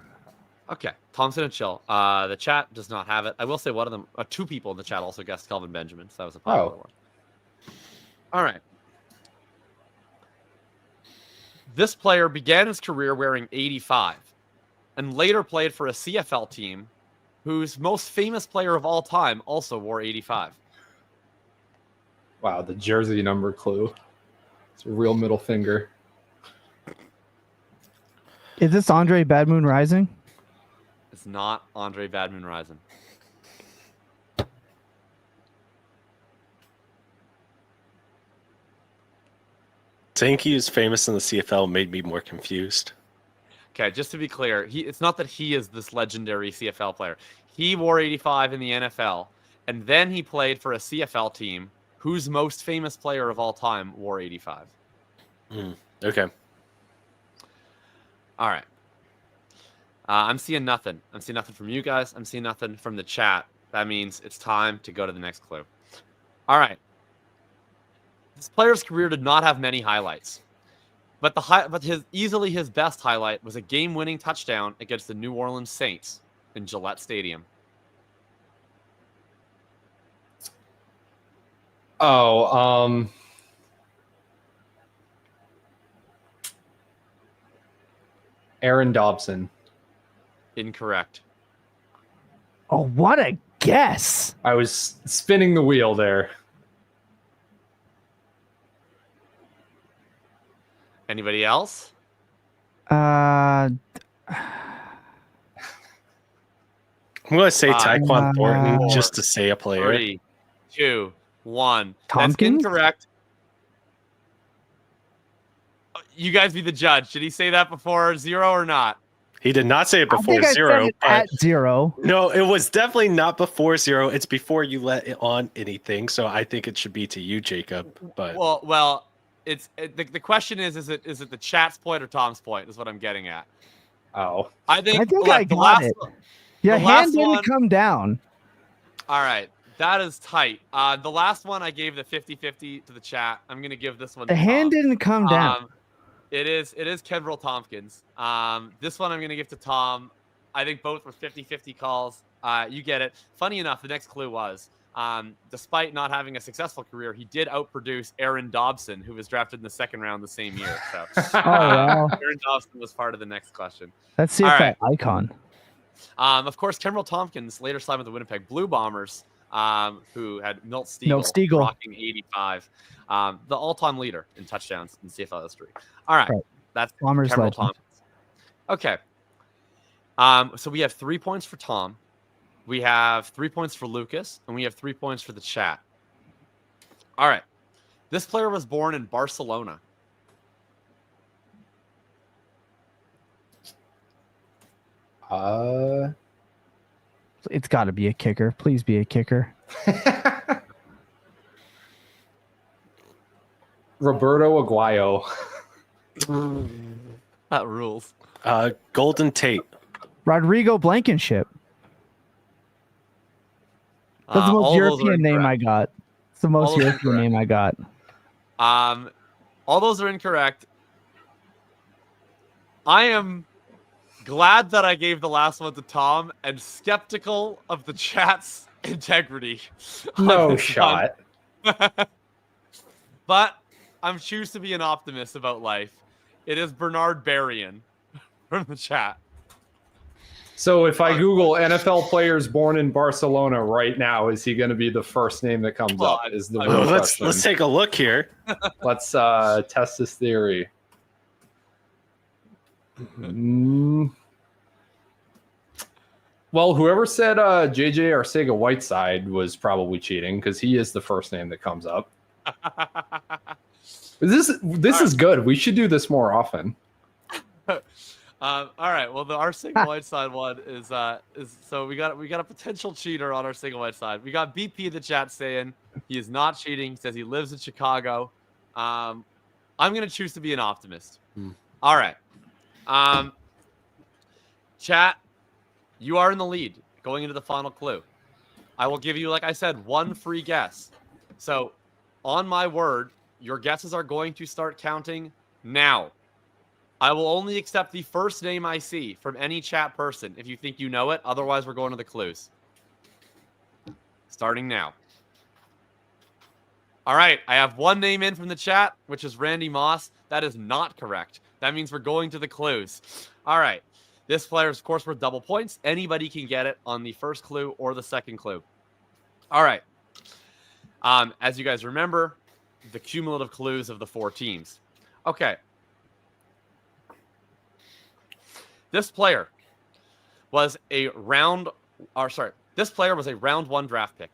Okay, Tom's gonna chill. The chat does not have it. I will say one of them, 2 people in the chat also guessed Kelvin Benjamin, so that was a popular one. All right. This player began his career wearing 85 and later played for a CFL team whose most famous player of all time also wore 85. Wow, the jersey number clue. It's a real middle finger. Is this Andre Bad Moon Rising? It's not Andre Badman Rison. Saying he was famous in the CFL made me more confused. Okay, just to be clear, it's not that he is this legendary CFL player. He wore 85 in the NFL, and then he played for a CFL team whose most famous player of all time wore 85. Okay. All right. I'm seeing nothing. I'm seeing nothing from you guys. I'm seeing nothing from the chat. That means it's time to go to the next clue. All right. This player's career did not have many highlights, but his best highlight was a game-winning touchdown against the New Orleans Saints in Gillette Stadium. Oh, Aaron Dobson. Incorrect. Oh, what a guess. I was spinning the wheel there. Anybody else? I'm going to say Tyquan Thornton just to say a player. 3, 2, 1. Tompkins? That's incorrect. You guys be the judge. Did he say that before 0 or not? He did not say it I before think I 0. said it But at 0. no, it was definitely not before 0. It's before you let it on anything. So I think it should be to you, Jacob. But Well, the question is it the chat's point or Tom's point? Is what I'm getting at. Oh, I think I the got last it. one- Your the last hand didn't one- come down. All right. That is tight. The last one I gave the 50-50 to the chat. I'm gonna give this one. The to hand Tom. didn't come down. It is Kenbrell Tompkins. This one I'm gonna give to Tom. I think both were 50-50 calls. You get it. Funny enough, the next clue was, despite not having a successful career, he did outproduce Aaron Dobson, who was drafted in the second round the same year. So Oh wow. Aaron Dobson was part of the next question. Let's see All if right. that icon. Of course, Kenbrell Tompkins later signed with the Winnipeg Blue Bombers, who had Milt Stegall rocking 85, the all-time leader in touchdowns in CFL history. All right, that's Bombers Kenbrell legend. Tompkins. Okay. So we have 3 points for Tom, we have 3 points for Lucas, and we have 3 points for the chat. All right. This player was born in Barcelona. It's got to be a kicker. Please be a kicker. Roberto Aguayo. That rules. Golden Tate. Rodrigo Blankenship. That's the All most those are European name I incorrect. got. It's the most All those are European name I got. All those are incorrect. I am glad that I gave the last one to Tom and skeptical of the chat's integrity. on No this shot. one. But I'm choose to be an optimist about life. It is Bernard Berrien from the chat. So if I Google NFL players born in Barcelona right now, is he going to be the first name that comes up? Is the real Let's question. take a look here. Let's test this theory. Well, whoever said JJ Arcega-Whiteside was probably cheating because he is the first name that comes up. This is good. We should do this more often. All right. Well, the Arcega-Whiteside one is so we got a potential cheater on Arcega-Whiteside. We got BP in the chat saying he is not cheating. He says he lives in Chicago. I'm gonna choose to be an optimist. All right. Chat, you are in the lead going into the final clue. I will give you, like I said, one free guess. So, on my word, your guesses are going to start counting now. I will only accept the first name I see from any chat person if you think you know it. Otherwise, we're going to the clues. Starting now. All right, I have one name in from the chat, which is Randy Moss. That is not correct. That means we're going to the clues. All right. This player is, of course, worth double points. Anybody can get it on the first clue or the second clue. All right. As you guys remember, the cumulative clues of the 4 teams. Okay. This player was a round 1 draft pick.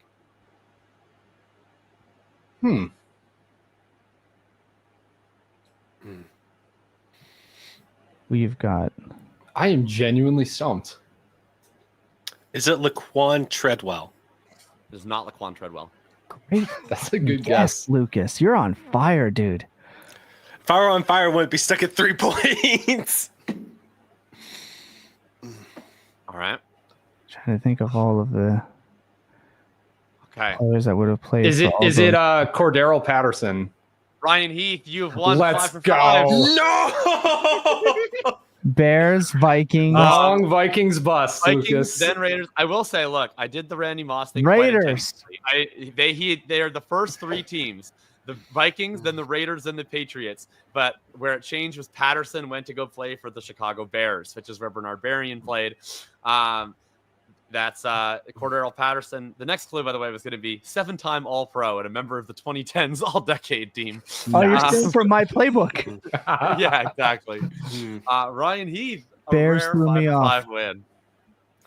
We've got. I am genuinely stumped. Is it Laquan Treadwell? It is not Laquan Treadwell. Great. That's a good Yes, guess. Lucas. You're on fire, dude. Fire on Fire wouldn't be stuck at 3 points. All right. Trying to think of all of the Okay. players that would have played. Is for it all those. Cordero Patterson? Ryan Heath, you have won. Let's 5 for go. 5. No! Bears, Vikings, Long Vikings bust, Vikings, Lucas. then Raiders. I will say, look, I did the Randy Moss thing. Raiders. They are the first 3 teams: the Vikings, then the Raiders, then the Patriots. But where it changed was Patterson went to go play for the Chicago Bears, which is where Bernard Berrien played. That's Cordero Patterson. The next clue, by the way, was going to be 7-time All-Pro and a member of the 2010s All-Decade team. Oh, you're Nah. still from my playbook. Yeah, exactly. Ryan Heath, a Bears rare threw me 5-5 win.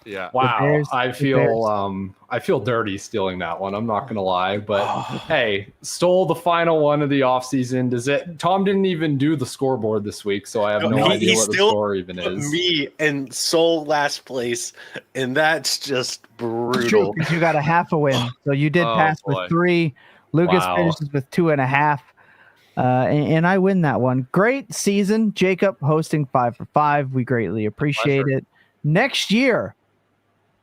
Yeah. Wow, Bears- I the feel dirty stealing that one. I'm not gonna lie, but hey, stole the final one of the offseason. Tom didn't even do the scoreboard this week, so I have no idea he what the still score even is. Me and Soul last place, and that's just brutal. Because you got a half a win. So you did Oh, pass boy. with 3. Lucas Wow. finishes with 2.5. And I win that one. Great season. Jacob hosting 5 for 5. We greatly appreciate it. Next year,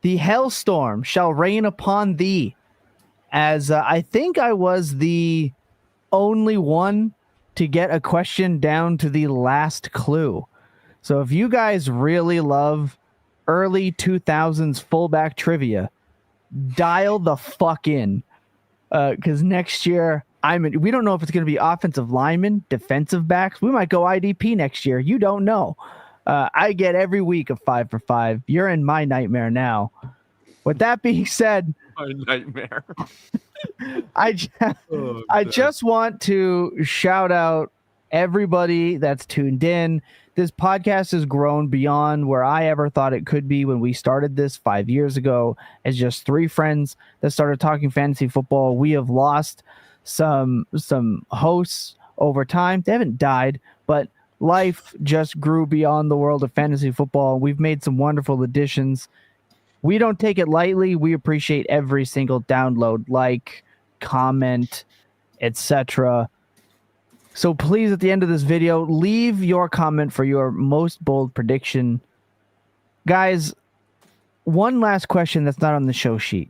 the hailstorm shall rain upon thee. as I think I was the only one to get a question down to the last clue. So if you guys really love early 2000s fullback trivia, dial the fuck in. Because next year, we don't know if it's going to be offensive linemen, defensive backs. We might go IDP next year. You don't know. I get every week a 5 for 5. You're in my nightmare now. With that being said, My nightmare. I just want to shout out everybody that's tuned in. This podcast has grown beyond where I ever thought it could be when we started this 5 years ago as just 3 friends that started talking fantasy football. We have lost some hosts over time. They haven't died, but life just grew beyond the world of fantasy football. We've made some wonderful additions. We don't take it lightly. We appreciate every single download, like, comment, etc. So please, at the end of this video, leave your comment for your most bold prediction. Guys, one last question that's not on the show sheet.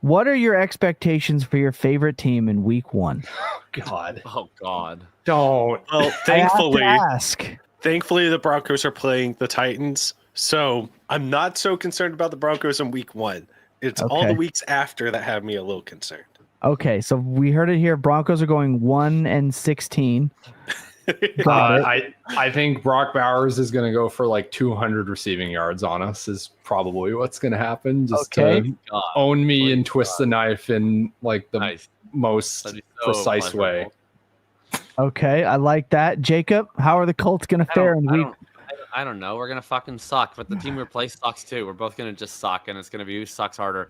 What are your expectations for your favorite team in week 1? God. Oh God. Don't. Well, I have to thankfully, ask. the Broncos are playing the Titans, so I'm not so concerned about the Broncos in week 1. It's all the Okay. weeks after that have me a little concerned. Okay, so we heard it here. Broncos are going 1-16. Got it. I think Brock Bowers is going to go for like 200 receiving yards on us is probably what's going to happen. Just Okay. to God. own me Please, and twist the knife in like the Nice. most That'd be so precise way. pleasurable. Okay, I like that. Jacob, how are the Colts going to fare in week? I don't know. We're gonna fucking suck, but the team we play sucks too. We're both gonna just suck, and it's gonna be who sucks harder.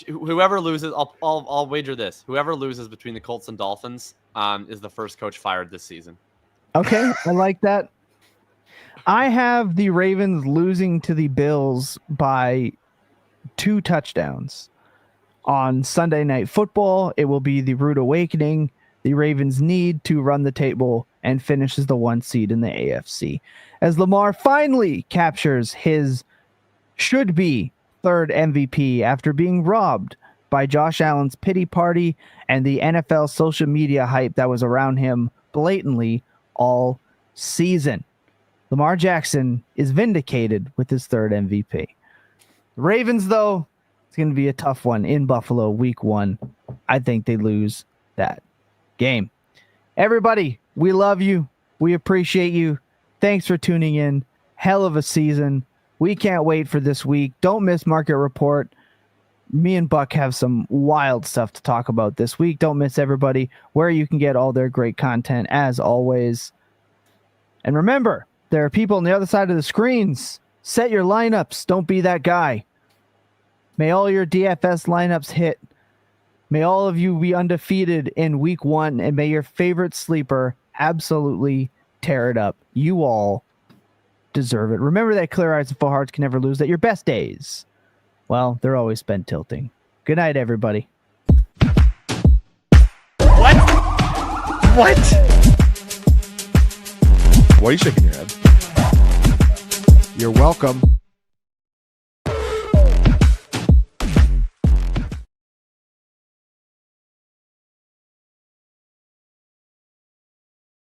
Whoever loses, I'll wager this. Whoever loses between the Colts and Dolphins, is the first coach fired this season. Okay, I like that. I have the Ravens losing to the Bills by 2 touchdowns. On Sunday Night Football, it will be the rude awakening. The Ravens need to run the table and finish as the 1 seed in the AFC. As Lamar finally captures his should-be 3rd MVP after being robbed by Josh Allen's pity party and the NFL social media hype that was around him blatantly all season. Lamar Jackson is vindicated with his 3rd MVP. The Ravens, though, it's going to be a tough one in Buffalo week 1. I think they lose that game. Everybody, we love you. We appreciate you. Thanks for tuning in. Hell of a season. We can't wait for this week. Don't miss Market Report. Me and Buck have some wild stuff to talk about this week. Don't miss everybody where you can get all their great content as always. And remember, there are people on the other side of the screens. Set your lineups. Don't be that guy. May all your DFS lineups hit. May all of you be undefeated in week 1, and may your favorite sleeper absolutely tear it up. You all deserve it. Remember that clear eyes and full hearts can never lose, that your best days, well, they're always spent tilting. Good night, everybody. What? Why are you shaking your head? You're welcome.